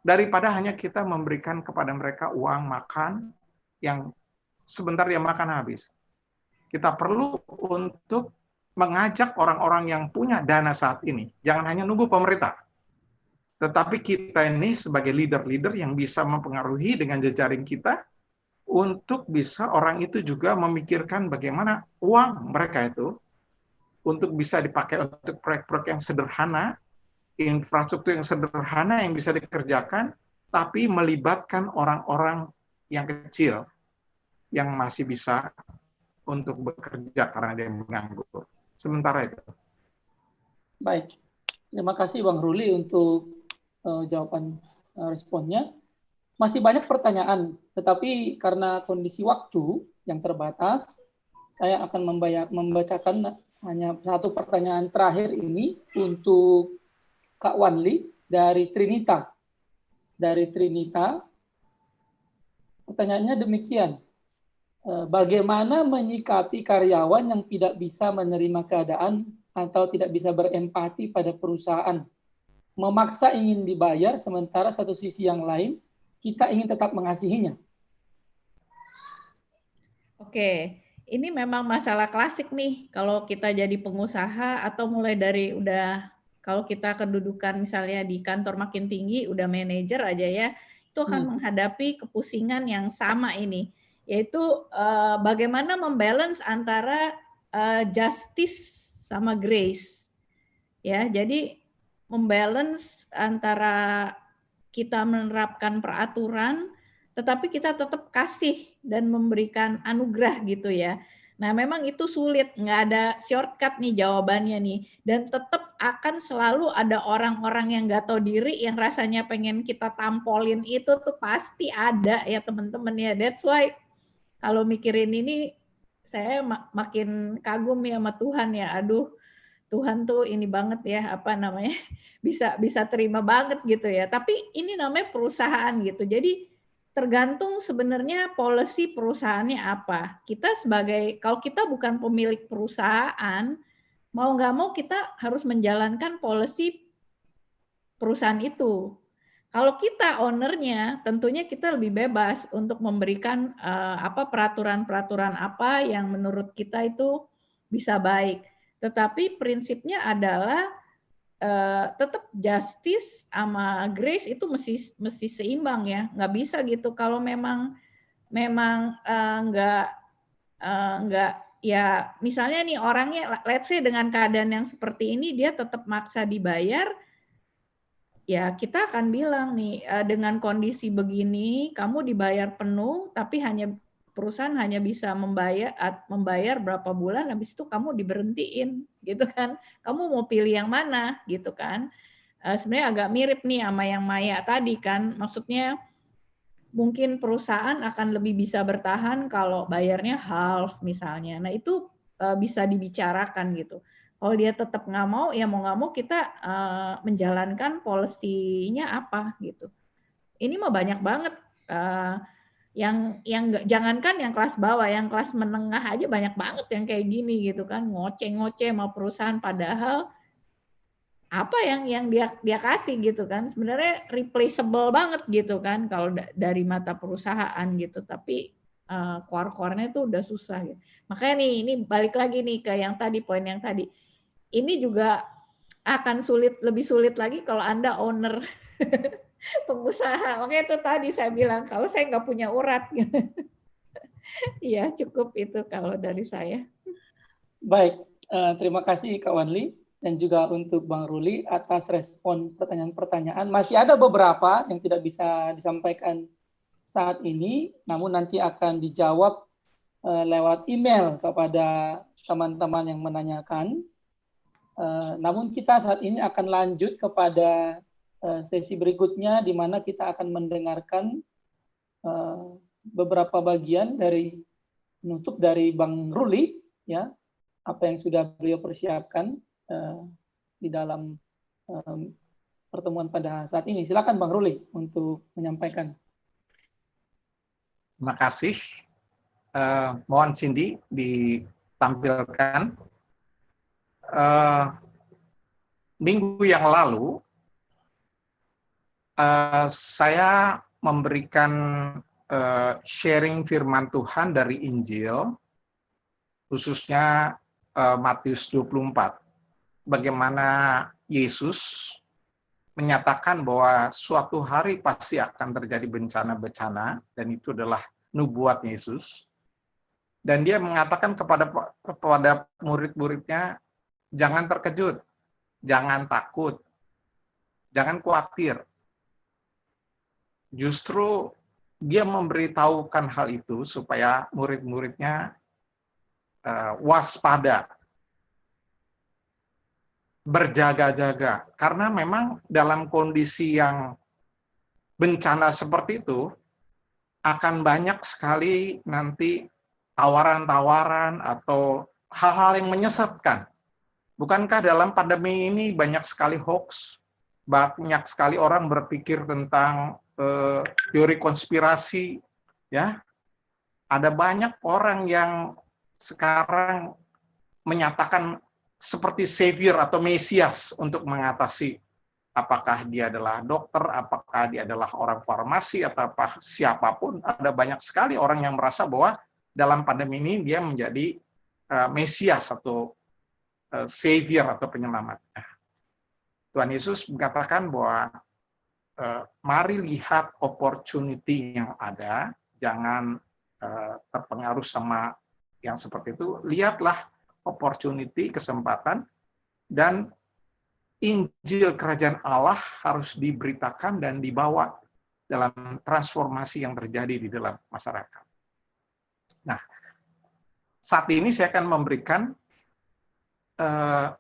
daripada hanya kita memberikan kepada mereka uang makan yang sebentar dia makan habis. Kita perlu untuk mengajak orang-orang yang punya dana saat ini, jangan hanya nunggu pemerintah, tetapi kita ini sebagai leader-leader yang bisa mempengaruhi dengan jejaring kita, untuk bisa orang itu juga memikirkan bagaimana uang mereka itu untuk bisa dipakai untuk proyek-proyek yang sederhana, infrastruktur yang sederhana yang bisa dikerjakan, tapi melibatkan orang-orang yang kecil yang masih bisa untuk bekerja karena dia menganggur. Sementara itu. Baik, terima kasih Bang Ruli untuk jawaban responnya. Masih banyak pertanyaan, tetapi karena kondisi waktu yang terbatas, saya akan membacakan hanya satu pertanyaan terakhir ini untuk Kak Wanli dari Trinita. Dari Trinita, pertanyaannya demikian. Bagaimana menyikapi karyawan yang tidak bisa menerima keadaan atau tidak bisa berempati pada perusahaan? Memaksa ingin dibayar, sementara satu sisi yang lain, kita ingin tetap mengasihinya. Oke, ini memang masalah klasik nih kalau kita jadi pengusaha atau mulai dari kalau kita kedudukan misalnya di kantor makin tinggi, udah manajer aja ya, itu akan menghadapi kepusingan yang sama ini, yaitu bagaimana membalance antara justice sama grace. Ya, jadi membalance antara kita menerapkan peraturan, tetapi kita tetap kasih dan memberikan anugerah gitu ya. Nah, memang itu sulit, nggak ada shortcut nih jawabannya nih. Dan tetap akan selalu ada orang-orang yang nggak tahu diri, yang rasanya pengen kita tampolin itu tuh pasti ada ya teman-teman ya. That's why kalau mikirin ini, saya makin kagum ya sama Tuhan ya. Aduh, Tuhan tuh ini banget ya, apa namanya, bisa terima banget gitu ya. Tapi ini namanya perusahaan gitu. Jadi tergantung sebenarnya policy perusahaannya apa. Kita kalau kita bukan pemilik perusahaan, mau nggak mau kita harus menjalankan policy perusahaan itu. Kalau kita ownernya, tentunya kita lebih bebas untuk memberikan peraturan-peraturan apa yang menurut kita itu bisa baik. Tetapi prinsipnya adalah tetap justice sama grace itu mesti seimbang ya, nggak bisa gitu kalau memang nggak ya misalnya nih orangnya let's say dengan keadaan yang seperti ini dia tetap maksa dibayar, ya kita akan bilang nih dengan kondisi begini kamu dibayar penuh tapi perusahaan hanya bisa membayar berapa bulan, habis itu kamu diberhentiin gitu kan. Kamu mau pilih yang mana gitu kan. Sebenarnya agak mirip nih sama yang Maya tadi kan. Maksudnya mungkin perusahaan akan lebih bisa bertahan kalau bayarnya half misalnya. Nah itu bisa dibicarakan gitu. Kalau dia tetap nggak mau, ya mau nggak mau kita menjalankan policy-nya apa gitu. Ini mah banyak banget. Yang jangankan yang kelas bawah, yang kelas menengah aja banyak banget yang kayak gini gitu kan, ngoceh-ngoceh sama perusahaan padahal apa yang dia kasih gitu kan sebenarnya replaceable banget gitu kan kalau dari mata perusahaan gitu, tapi core-core-nya itu udah susah gitu. Makanya nih ini balik lagi nih ke yang tadi, poin yang tadi. Ini juga akan lebih sulit lagi kalau Anda owner pengusaha. Makanya itu tadi saya bilang kalau saya nggak punya urat. Iya cukup itu kalau dari saya. Baik, terima kasih Kak Wanli dan juga untuk Bang Ruli atas respon pertanyaan-pertanyaan. Masih ada beberapa yang tidak bisa disampaikan saat ini, namun nanti akan dijawab lewat email kepada teman-teman yang menanyakan. Namun kita saat ini akan lanjut kepada sesi berikutnya di mana kita akan mendengarkan beberapa bagian dari penutup dari Bang Ruli ya, apa yang sudah beliau persiapkan di dalam pertemuan pada saat ini. Silakan Bang Ruli untuk menyampaikan. Terima kasih. Mohon Cindy ditampilkan. Minggu yang lalu saya memberikan sharing firman Tuhan dari Injil, khususnya Matius 24. Bagaimana Yesus menyatakan bahwa suatu hari pasti akan terjadi bencana-bencana, dan itu adalah nubuat Yesus. Dan dia mengatakan kepada murid-muridnya, jangan terkejut, jangan takut, jangan khawatir. Justru dia memberitahukan hal itu supaya murid-muridnya waspada, berjaga-jaga. Karena memang dalam kondisi yang bencana seperti itu, akan banyak sekali nanti tawaran-tawaran atau hal-hal yang menyesatkan. Bukankah dalam pandemi ini banyak sekali hoax, banyak sekali orang berpikir tentang teori konspirasi, ya. Ada banyak orang yang sekarang menyatakan seperti savior atau mesias untuk mengatasi, apakah dia adalah dokter, apakah dia adalah orang farmasi, atau siapapun. Ada banyak sekali orang yang merasa bahwa dalam pandemi ini dia menjadi Mesias atau Savior atau penyelamat. Tuhan Yesus mengatakan bahwa mari lihat opportunity yang ada, jangan terpengaruh sama yang seperti itu. Lihatlah opportunity, kesempatan, dan Injil Kerajaan Allah harus diberitakan dan dibawa dalam transformasi yang terjadi di dalam masyarakat. Nah, saat ini saya akan memberikan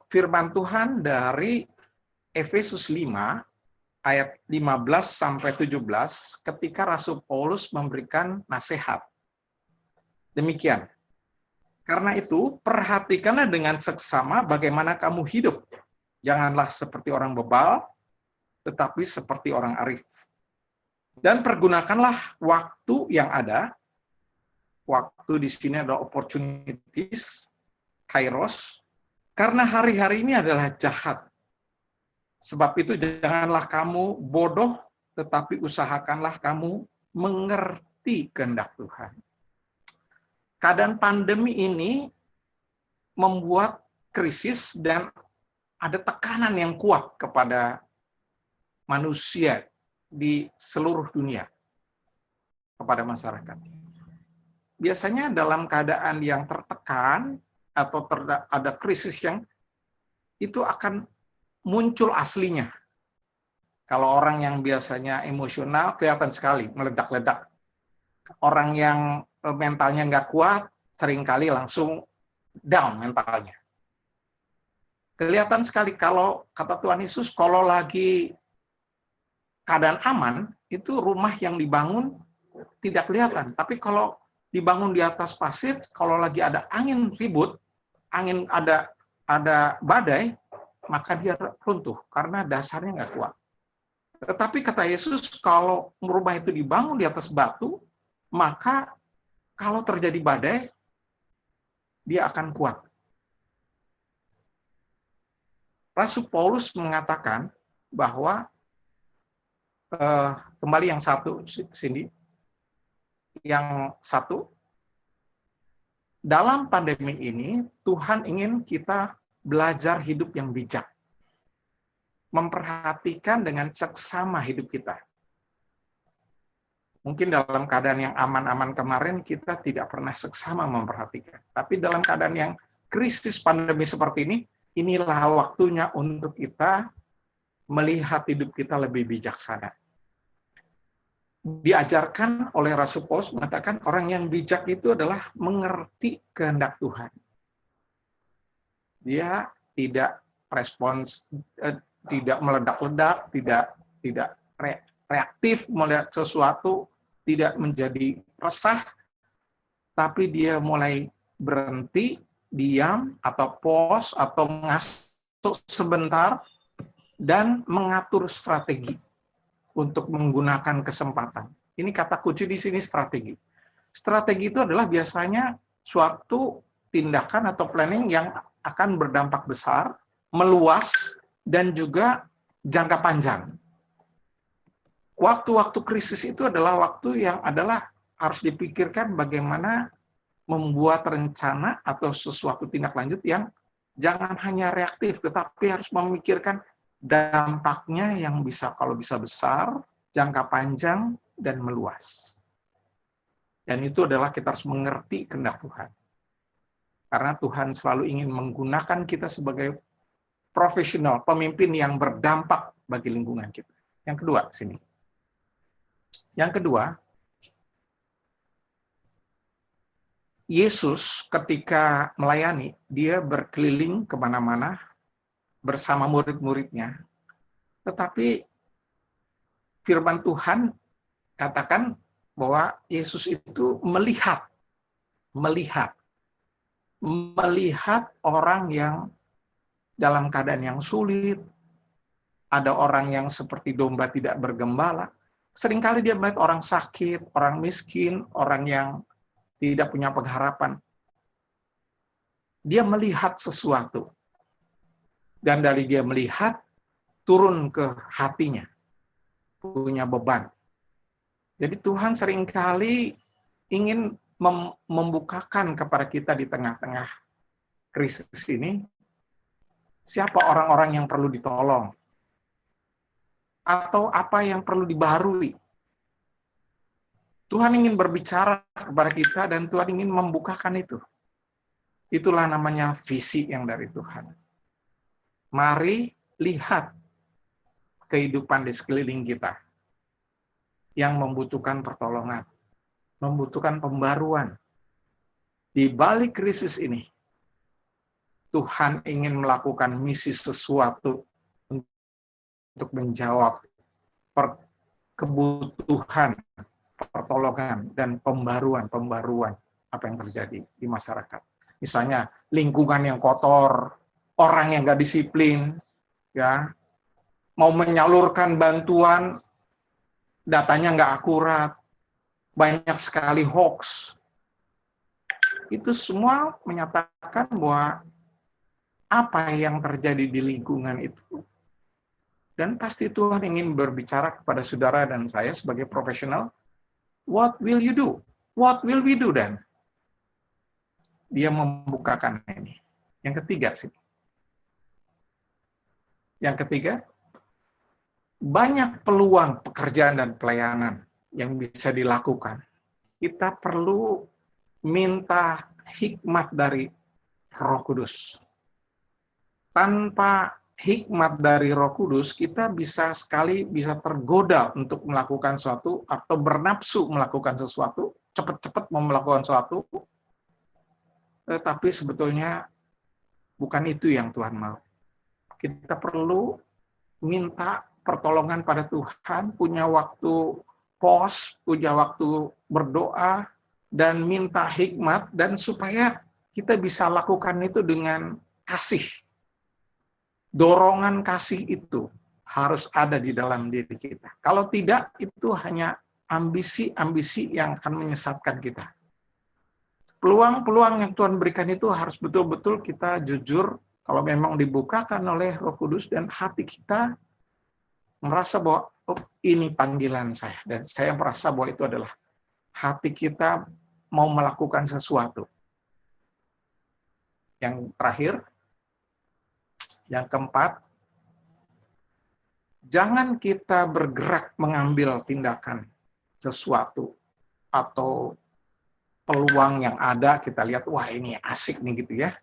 firman Tuhan dari Efesus 5 ayat 15 sampai 17 ketika Rasul Paulus memberikan nasihat. Demikian. Karena itu, perhatikanlah dengan seksama bagaimana kamu hidup. Janganlah seperti orang bebal, tetapi seperti orang arif. Dan pergunakanlah waktu yang ada. Waktu di sini adalah opportunities, kairos, karena hari-hari ini adalah jahat. Sebab itu janganlah kamu bodoh, tetapi usahakanlah kamu mengerti kehendak Tuhan. Keadaan pandemi ini membuat krisis dan ada tekanan yang kuat kepada manusia di seluruh dunia, kepada masyarakat. Biasanya dalam keadaan yang tertekan atau ada krisis yang itu akan muncul aslinya. Kalau orang yang biasanya emosional kelihatan sekali, meledak-ledak. Orang yang mentalnya nggak kuat, seringkali langsung down mentalnya. Kelihatan sekali kalau kata Tuhan Yesus, kalau lagi keadaan aman, itu rumah yang dibangun tidak kelihatan. Tapi kalau dibangun di atas pasir, kalau lagi ada angin ribut, angin ada badai, maka dia runtuh karena dasarnya nggak kuat. Tetapi kata Yesus, kalau rumah itu dibangun di atas batu, maka kalau terjadi badai, dia akan kuat. Rasul Paulus mengatakan bahwa kembali yang satu, Cindy, yang satu, dalam pandemi ini Tuhan ingin kita belajar hidup yang bijak, memperhatikan dengan seksama hidup kita. Mungkin dalam keadaan yang aman-aman kemarin kita tidak pernah seksama memperhatikan, tapi dalam keadaan yang krisis pandemi seperti ini, inilah waktunya untuk kita melihat hidup kita lebih bijaksana. Diajarkan oleh Rasul Paulus mengatakan orang yang bijak itu adalah mengerti kehendak Tuhan. Dia tidak respons, tidak meledak-ledak, tidak reaktif melihat sesuatu, tidak menjadi resah, tapi dia mulai berhenti, diam, atau pause, atau masuk sebentar, dan mengatur strategi untuk menggunakan kesempatan. Ini kata kunci di sini strategi. Strategi itu adalah biasanya suatu tindakan atau planning yang akan berdampak besar, meluas, dan juga jangka panjang. Waktu-waktu krisis itu adalah waktu yang harus dipikirkan bagaimana membuat rencana atau sesuatu tindak lanjut yang jangan hanya reaktif, tetapi harus memikirkan dampaknya yang kalau bisa besar, jangka panjang, dan meluas. Dan itu adalah kita harus mengerti kehendak Tuhan. Karena Tuhan selalu ingin menggunakan kita sebagai profesional, pemimpin yang berdampak bagi lingkungan kita. Yang kedua, sini. Yang kedua, Yesus ketika melayani, dia berkeliling kemana-mana bersama murid-muridnya. Tetapi firman Tuhan katakan bahwa Yesus itu melihat orang yang dalam keadaan yang sulit, ada orang yang seperti domba tidak bergembala. Seringkali dia melihat orang sakit, orang miskin, orang yang tidak punya pengharapan. Dia melihat sesuatu. Dan dari dia melihat, turun ke hatinya. Punya beban. Jadi Tuhan seringkali ingin membukakan kepada kita di tengah-tengah krisis ini, siapa orang-orang yang perlu ditolong, atau apa yang perlu dibaharui. Tuhan ingin berbicara kepada kita dan Tuhan ingin membukakan itu. Itulah namanya visi yang dari Tuhan. Mari lihat kehidupan di sekeliling kita yang membutuhkan pertolongan, membutuhkan pembaruan. Di balik krisis ini, Tuhan ingin melakukan misi sesuatu untuk menjawab kebutuhan, pertolongan, dan pembaruan apa yang terjadi di masyarakat. Misalnya lingkungan yang kotor, orang yang nggak disiplin, ya, mau menyalurkan bantuan, datanya nggak akurat, banyak sekali hoax. Itu semua menyatakan bahwa apa yang terjadi di lingkungan itu. Dan pasti Tuhan ingin berbicara kepada saudara dan saya sebagai profesional, what will you do? What will we do then? Dia membukakan ini. Yang ketiga sih. Yang ketiga, banyak peluang pekerjaan dan pelayanan yang bisa dilakukan. Kita perlu minta hikmat dari Roh Kudus. Tanpa hikmat dari Roh Kudus, kita bisa tergoda untuk melakukan sesuatu atau bernafsu melakukan sesuatu, cepat-cepat mau melakukan sesuatu, tetapi sebetulnya bukan itu yang Tuhan mau. Kita perlu minta pertolongan pada Tuhan, punya waktu pause, punya waktu berdoa, dan minta hikmat, dan supaya kita bisa lakukan itu dengan kasih. Dorongan kasih itu harus ada di dalam diri kita. Kalau tidak, itu hanya ambisi-ambisi yang akan menyesatkan kita. Peluang-peluang yang Tuhan berikan itu harus betul-betul kita jujur, kalau memang dibukakan oleh Roh Kudus, dan hati kita merasa bahwa oh, ini panggilan saya, dan saya merasa bahwa itu adalah hati kita mau melakukan sesuatu. Yang terakhir, yang keempat, jangan kita bergerak mengambil tindakan sesuatu atau peluang yang ada, kita lihat, wah ini asik nih gitu ya.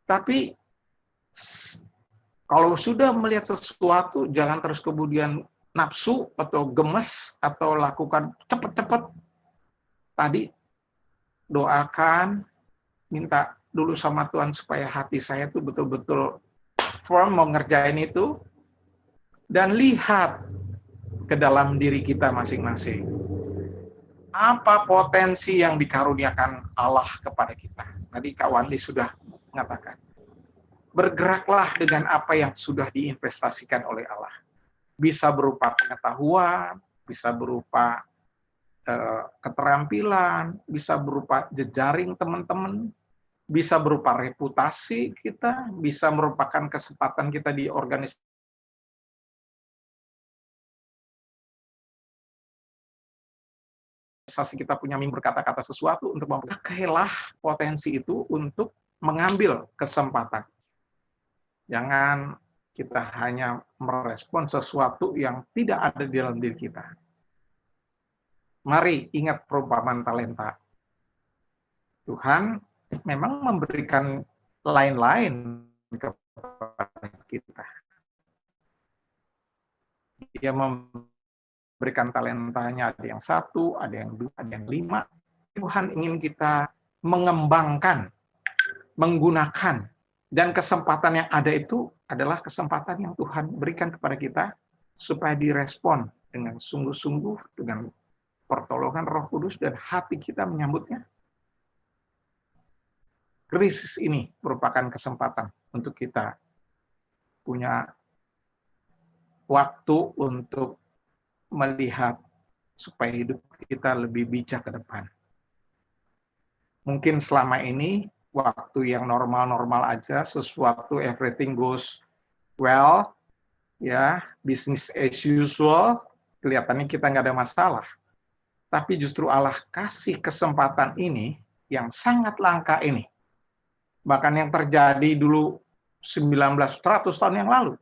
Tapi kalau sudah melihat sesuatu, jangan terus kemudian nafsu atau gemes atau lakukan cepat-cepat. Tadi doakan, minta dulu sama Tuhan supaya hati saya itu betul-betul firm mau ngerjain itu, dan lihat ke dalam diri kita masing-masing. Apa potensi yang dikaruniakan Allah kepada kita? Tadi Kak Wandi sudah mengatakan. Bergeraklah dengan apa yang sudah diinvestasikan oleh Allah. Bisa berupa pengetahuan, bisa berupa keterampilan, bisa berupa jejaring teman-teman, bisa berupa reputasi kita, bisa merupakan kesempatan kita di organisasi kita punya mimpi berkata-kata sesuatu untuk pakailah potensi itu untuk mengambil kesempatan. Jangan kita hanya merespon sesuatu yang tidak ada di dalam diri kita. Mari ingat perumpamaan talenta. Tuhan memang memberikan lain-lain kepada kita. Dia memberikan talentanya, ada yang 1, ada yang 2, ada yang 5. Tuhan ingin kita mengembangkan, menggunakan, dan kesempatan yang ada itu adalah kesempatan yang Tuhan berikan kepada kita supaya direspon dengan sungguh-sungguh, dengan pertolongan Roh Kudus, dan hati kita menyambutnya. Krisis ini merupakan kesempatan untuk kita punya waktu untuk melihat supaya hidup kita lebih bijak ke depan. Mungkin selama ini waktu yang normal-normal aja, sesuatu everything goes well, ya, business as usual, kelihatannya kita nggak ada masalah. Tapi justru Allah kasih kesempatan ini yang sangat langka ini. Bahkan yang terjadi dulu 100 tahun yang lalu.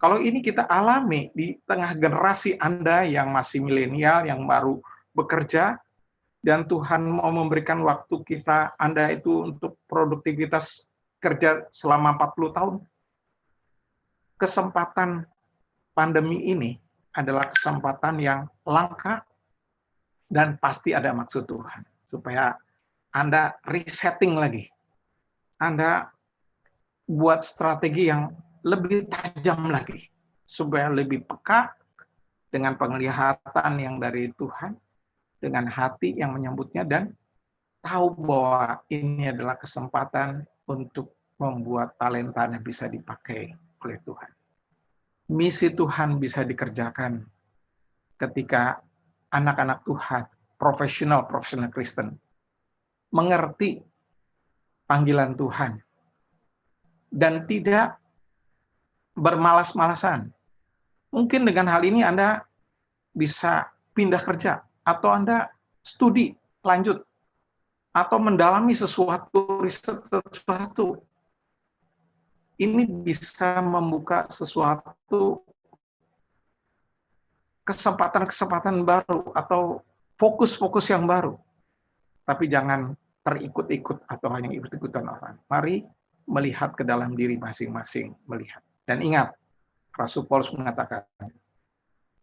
Kalau ini kita alami di tengah generasi Anda yang masih milenial, yang baru bekerja, dan Tuhan mau memberikan waktu kita, Anda itu untuk produktivitas kerja selama 40 tahun. Kesempatan pandemi ini adalah kesempatan yang langka dan pasti ada maksud Tuhan. Supaya Anda resetting lagi. Anda buat strategi yang lebih tajam lagi. Supaya lebih peka dengan penglihatan yang dari Tuhan, dengan hati yang menyambutnya, dan tahu bahwa ini adalah kesempatan untuk membuat talentanya bisa dipakai oleh Tuhan. Misi Tuhan bisa dikerjakan ketika anak-anak Tuhan, profesional Kristen, mengerti panggilan Tuhan dan tidak bermalas-malasan. Mungkin dengan hal ini Anda bisa pindah kerja, atau Anda studi lanjut, atau mendalami sesuatu, riset sesuatu. Ini bisa membuka sesuatu kesempatan-kesempatan baru atau fokus-fokus yang baru. Tapi jangan terikut-ikut atau hanya ikut-ikutan orang. Mari melihat ke dalam diri masing-masing, melihat. Dan ingat, Rasul Paulus mengatakan,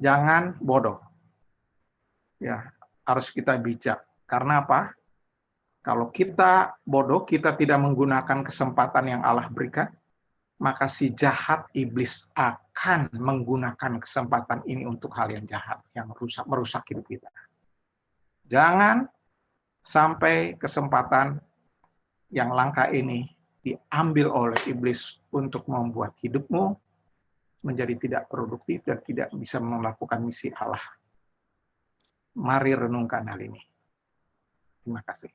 jangan bodoh. Ya, harus kita bijak. Karena apa? Kalau kita bodoh, kita tidak menggunakan kesempatan yang Allah berikan, maka si jahat iblis akan menggunakan kesempatan ini untuk hal yang jahat, yang merusak hidup kita. Jangan sampai kesempatan yang langka ini diambil oleh iblis untuk membuat hidupmu menjadi tidak produktif dan tidak bisa melakukan misi Allah. Mari renungkan hal ini. Terima kasih.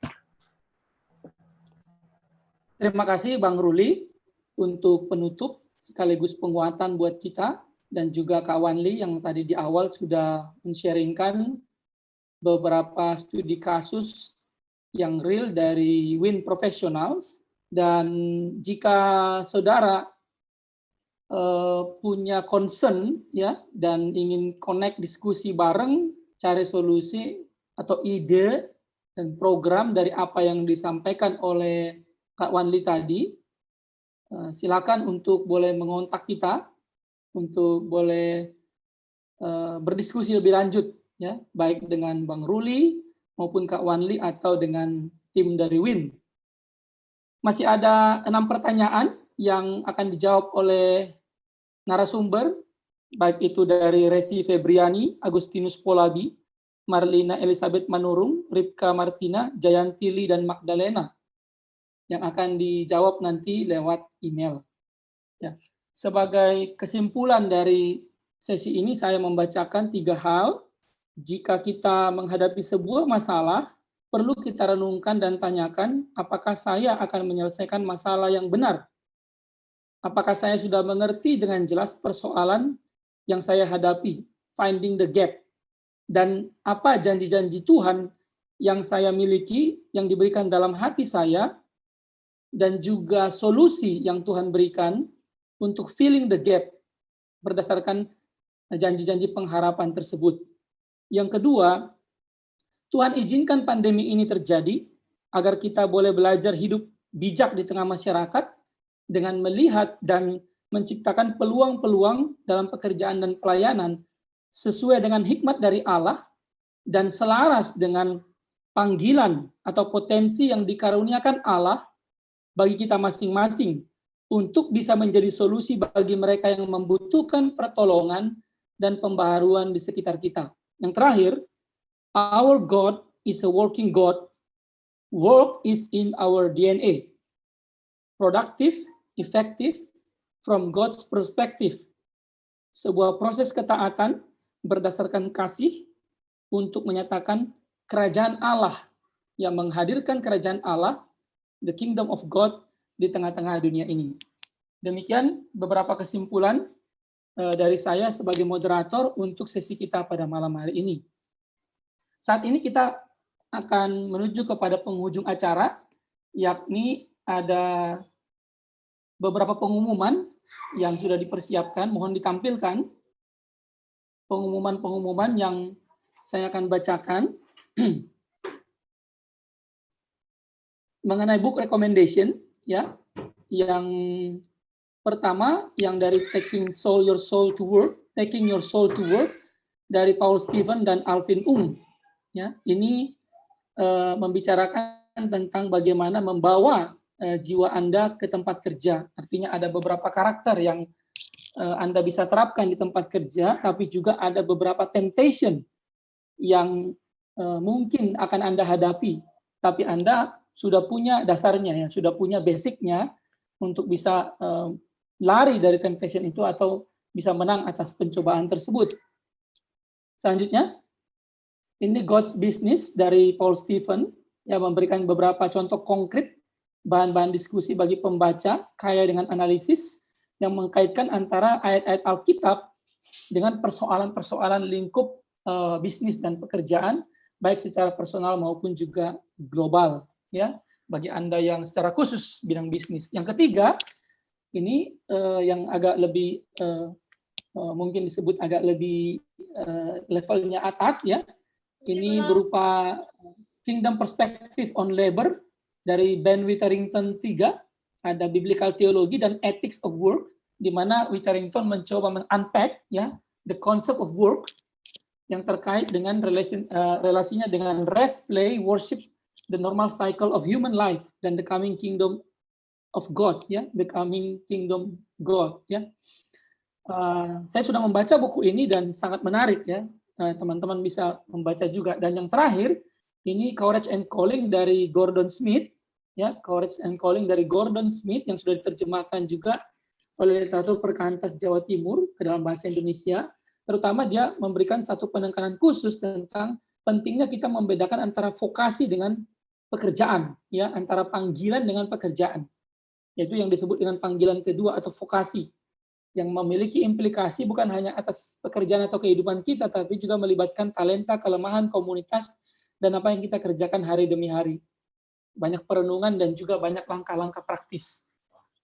Terima kasih Bang Ruli untuk penutup sekaligus penguatan buat kita, dan juga Kak Wanli yang tadi di awal sudah men-sharingkan beberapa studi kasus yang real dari WIN Professionals. Dan jika saudara punya concern ya dan ingin connect diskusi bareng, cari solusi atau ide dan program dari apa yang disampaikan oleh Kak Wanli tadi, silakan untuk boleh mengontak kita, untuk boleh berdiskusi lebih lanjut, ya, baik dengan Bang Ruli maupun Kak Wanli atau dengan tim dari WIN. Masih ada 6 pertanyaan yang akan dijawab oleh narasumber, baik itu dari Resi Febriani, Agustinus Polabi, Marlina Elizabeth Manurung, Ripka Martina, Jayantili, dan Magdalena, yang akan dijawab nanti lewat email. Ya. Sebagai kesimpulan dari sesi ini, saya membacakan 3 hal. Jika kita menghadapi sebuah masalah, perlu kita renungkan dan tanyakan, apakah saya akan menyelesaikan masalah yang benar? Apakah saya sudah mengerti dengan jelas persoalan yang saya hadapi, finding the gap? Dan apa janji-janji Tuhan yang saya miliki, yang diberikan dalam hati saya, dan juga solusi yang Tuhan berikan untuk filling the gap berdasarkan janji-janji pengharapan tersebut. Yang kedua, Tuhan izinkan pandemi ini terjadi agar kita boleh belajar hidup bijak di tengah masyarakat dengan melihat dan menciptakan peluang-peluang dalam pekerjaan dan pelayanan sesuai dengan hikmat dari Allah dan selaras dengan panggilan atau potensi yang dikaruniakan Allah bagi kita masing-masing untuk bisa menjadi solusi bagi mereka yang membutuhkan pertolongan dan pembaharuan di sekitar kita. Yang terakhir, our God is a working God. Work is in our DNA. Productive, effective, from God's perspective. Sebuah proses ketaatan berdasarkan kasih untuk menyatakan kerajaan Allah, yang menghadirkan kerajaan Allah, the kingdom of God, di tengah-tengah dunia ini. Demikian beberapa kesimpulan dari saya sebagai moderator untuk sesi kita pada malam hari ini. Saat ini kita akan menuju kepada penghujung acara, yakni ada beberapa pengumuman yang sudah dipersiapkan. Mohon ditampilkan pengumuman-pengumuman yang saya akan bacakan. Mengenai book recommendation, ya, yang pertama yang dari Taking Your Soul to Work dari Paul Stephen dan Alvin ya, ini membicarakan tentang bagaimana membawa jiwa Anda ke tempat kerja. Artinya ada beberapa karakter yang Anda bisa terapkan di tempat kerja, tapi juga ada beberapa temptation yang mungkin akan Anda hadapi, tapi Anda sudah punya dasarnya, ya, sudah punya basicnya untuk bisa lari dari temptation itu atau bisa menang atas pencobaan tersebut. Selanjutnya, ini God's Business dari Paul Stephen yang memberikan beberapa contoh konkret bahan-bahan diskusi bagi pembaca kaya dengan analisis yang mengkaitkan antara ayat-ayat Alkitab dengan persoalan-persoalan lingkup bisnis dan pekerjaan, baik secara personal maupun juga global, ya, bagi Anda yang secara khusus bidang bisnis. Yang ketiga, ini yang agak lebih mungkin disebut agak lebih levelnya atas, ya. Ini berupa Kingdom Perspective on Labor dari Ben Witherington III, ada Biblical Theology dan Ethics of Work, di mana Witherington mencoba men-unpack, ya, the concept of work yang terkait dengan relasinya dengan rest, play, worship, the normal cycle of human life, dan the coming kingdom of God, ya, the coming kingdom God, ya. Saya sudah membaca buku ini dan sangat menarik, ya. Teman-teman bisa membaca juga. Dan yang terakhir, ini Courage and Calling dari Gordon Smith, ya, Courage and Calling dari Gordon Smith yang sudah diterjemahkan juga oleh Literatur Perkantas Jawa Timur ke dalam bahasa Indonesia. Terutama dia memberikan satu penekanan khusus tentang pentingnya kita membedakan antara vokasi dengan pekerjaan, ya, antara panggilan dengan pekerjaan, yaitu yang disebut dengan panggilan kedua atau vokasi, yang memiliki implikasi bukan hanya atas pekerjaan atau kehidupan kita, tapi juga melibatkan talenta, kelemahan, komunitas, dan apa yang kita kerjakan hari demi hari. Banyak perenungan dan juga banyak langkah-langkah praktis.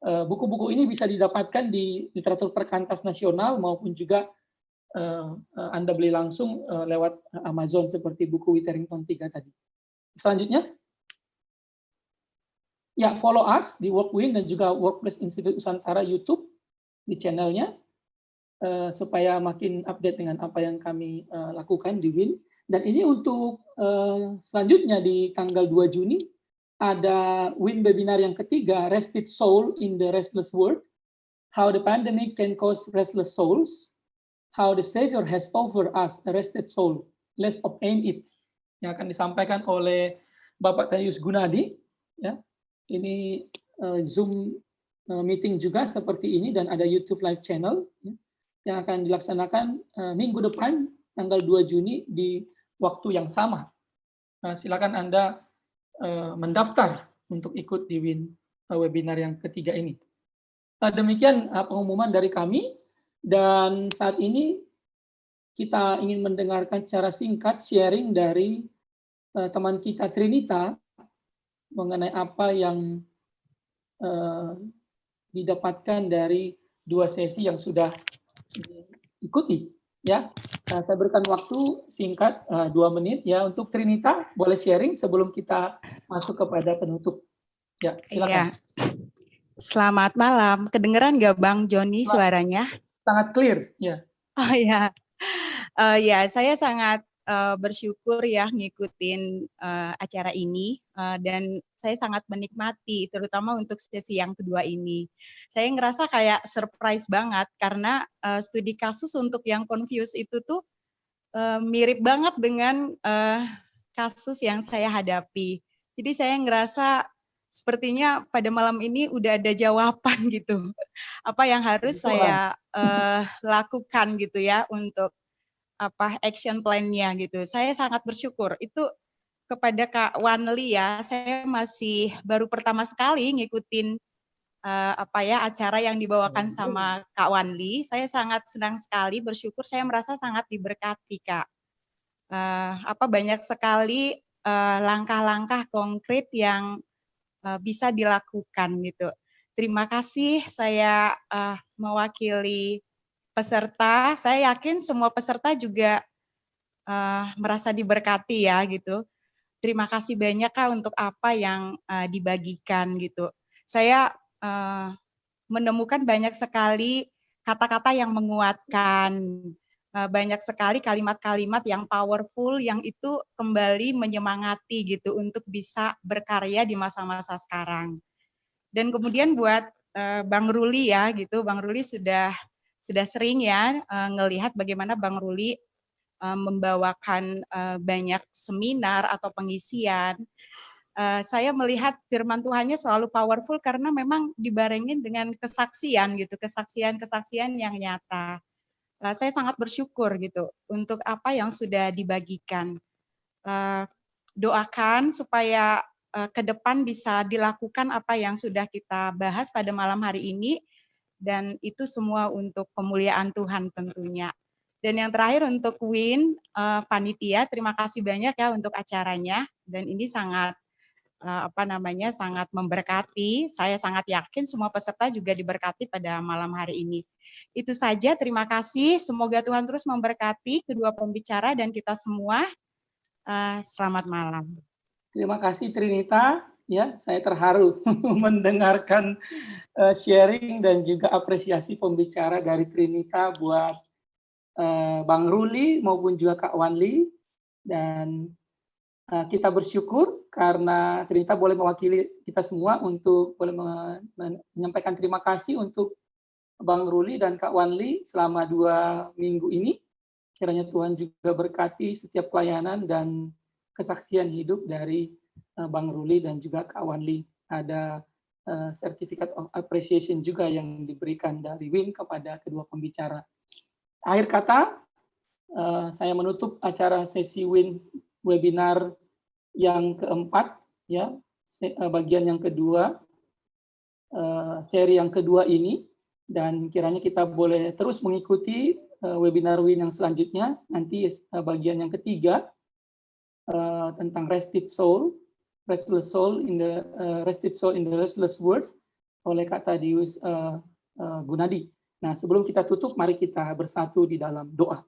Buku-buku ini bisa didapatkan di Literatur Perkantas Nasional maupun juga Anda beli langsung lewat Amazon seperti buku Witherington III tadi. Selanjutnya, ya, follow us di Workwin dan juga Workplace Institute Nusantara YouTube di channelnya, supaya makin update dengan apa yang kami lakukan di WIN. Dan ini untuk selanjutnya di tanggal 2 Juni, ada WIN webinar yang ketiga, Rested Soul in the Restless World, How the Pandemic Can Cause Restless Souls, How the Savior Has Offered Us a Rested Soul, Let's Obtain It, yang akan disampaikan oleh Bapak Tayus Gunadi, ya. Ini Zoom meeting juga seperti ini dan ada YouTube live channel, ya, yang akan dilaksanakan minggu depan tanggal 2 Juni di waktu yang sama. Silakan Anda mendaftar untuk ikut di WIN webinar yang ketiga ini. Demikian pengumuman dari kami, dan saat ini kita ingin mendengarkan secara singkat sharing dari teman kita Trinita mengenai apa yang didapatkan dari 2 sesi yang sudah diikuti, ya. Saya berikan waktu singkat 2 menit, ya, untuk Trinita boleh sharing sebelum kita masuk kepada penutup. Ya, silakan. Iya. Selamat malam. Kedengeran nggak Bang Joni suaranya? Sangat clear, ya. Oh ya. Ya, saya sangat bersyukur ya ngikutin acara ini, dan saya sangat menikmati terutama untuk sesi yang kedua ini. Saya ngerasa kayak surprise banget karena studi kasus untuk yang confused itu tuh mirip banget dengan kasus yang saya hadapi. Jadi saya ngerasa sepertinya pada malam ini udah ada jawaban gitu. Apa yang harus saya lakukan gitu ya untuk action plan-nya gitu. Saya sangat bersyukur. Itu kepada Kak Wanli ya, saya masih baru pertama sekali ngikutin acara yang dibawakan sama Kak Wanli. Saya sangat senang sekali, bersyukur, saya merasa sangat diberkati, Kak. banyak sekali langkah-langkah konkret yang bisa dilakukan gitu. Terima kasih, saya mewakili peserta. Saya yakin semua peserta juga merasa diberkati ya gitu. Terima kasih banyak Kak untuk apa yang dibagikan gitu. Saya menemukan banyak sekali kata-kata yang menguatkan, banyak sekali kalimat-kalimat yang powerful yang itu kembali menyemangati gitu untuk bisa berkarya di masa-masa sekarang. Dan kemudian buat Bang Ruli ya gitu, Bang Ruli sudah sering ya ngelihat bagaimana Bang Ruli membawakan banyak seminar atau pengisian. Saya melihat firman Tuhannya selalu powerful karena memang dibarengin dengan kesaksian gitu, kesaksian yang nyata. Saya sangat bersyukur gitu untuk apa yang sudah dibagikan. Doakan supaya ke depan bisa dilakukan apa yang sudah kita bahas pada malam hari ini, dan itu semua untuk kemuliaan Tuhan tentunya. Dan yang terakhir untuk Win, panitia, terima kasih banyak ya untuk acaranya, dan ini sangat sangat memberkati. Saya sangat yakin semua peserta juga diberkati pada malam hari ini. Itu saja, terima kasih. Semoga Tuhan terus memberkati kedua pembicara dan kita semua. Selamat malam. Terima kasih Trinita. Ya, saya terharu mendengarkan sharing dan juga apresiasi pembicara dari Trinita buat Bang Ruli maupun juga Kak Wanli. Dan kita bersyukur karena Trinita boleh mewakili kita semua untuk boleh menyampaikan terima kasih untuk Bang Ruli dan Kak Wanli selama 2 minggu ini. Kiranya Tuhan juga berkati setiap pelayanan dan kesaksian hidup dari Bang Ruli dan juga Kak Wanli. Ada Certificate of Appreciation juga yang diberikan dari WIN kepada kedua pembicara. Akhir kata, saya menutup acara sesi WIN webinar yang keempat, ya, bagian yang kedua, seri yang kedua ini, dan kiranya kita boleh terus mengikuti webinar WIN yang selanjutnya. Nanti bagian yang ketiga tentang restless soul in the restless world oleh Kak Tadius Gunadi. Nah, sebelum kita tutup, mari kita bersatu di dalam doa.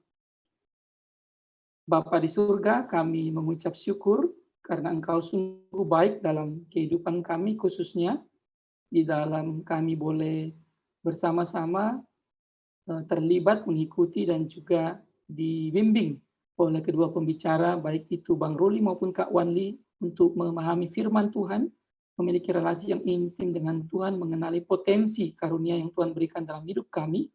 Bapa di surga, kami mengucap syukur karena Engkau sungguh baik dalam kehidupan kami, khususnya di dalam kami boleh bersama-sama terlibat, mengikuti, dan juga dibimbing oleh kedua pembicara, baik itu Bang Ruli maupun Kak Wanli, untuk memahami firman Tuhan, memiliki relasi yang intim dengan Tuhan, mengenali potensi karunia yang Tuhan berikan dalam hidup kami,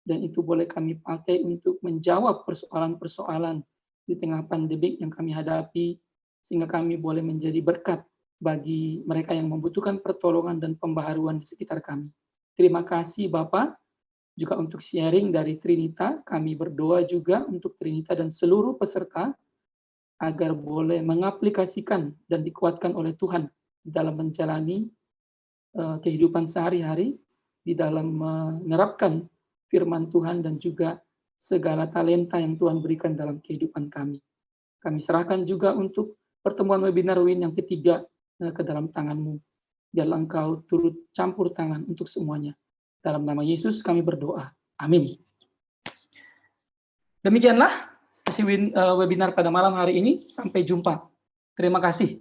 dan itu boleh kami pakai untuk menjawab persoalan-persoalan di tengah pandemik yang kami hadapi, sehingga kami boleh menjadi berkat bagi mereka yang membutuhkan pertolongan dan pembaharuan di sekitar kami. Terima kasih Bapak, juga untuk sharing dari Trinita. Kami berdoa juga untuk Trinita dan seluruh peserta, agar boleh mengaplikasikan dan dikuatkan oleh Tuhan di dalam menjalani kehidupan sehari-hari, di dalam menerapkan firman Tuhan dan juga segala talenta yang Tuhan berikan dalam kehidupan kami. Kami serahkan juga untuk pertemuan webinar WIN yang ketiga ke dalam tangan-Mu. Biarlah Engkau turut campur tangan untuk semuanya. Dalam nama Yesus kami berdoa. Amin. Demikianlah sesi webinar pada malam hari ini. Sampai jumpa. Terima kasih.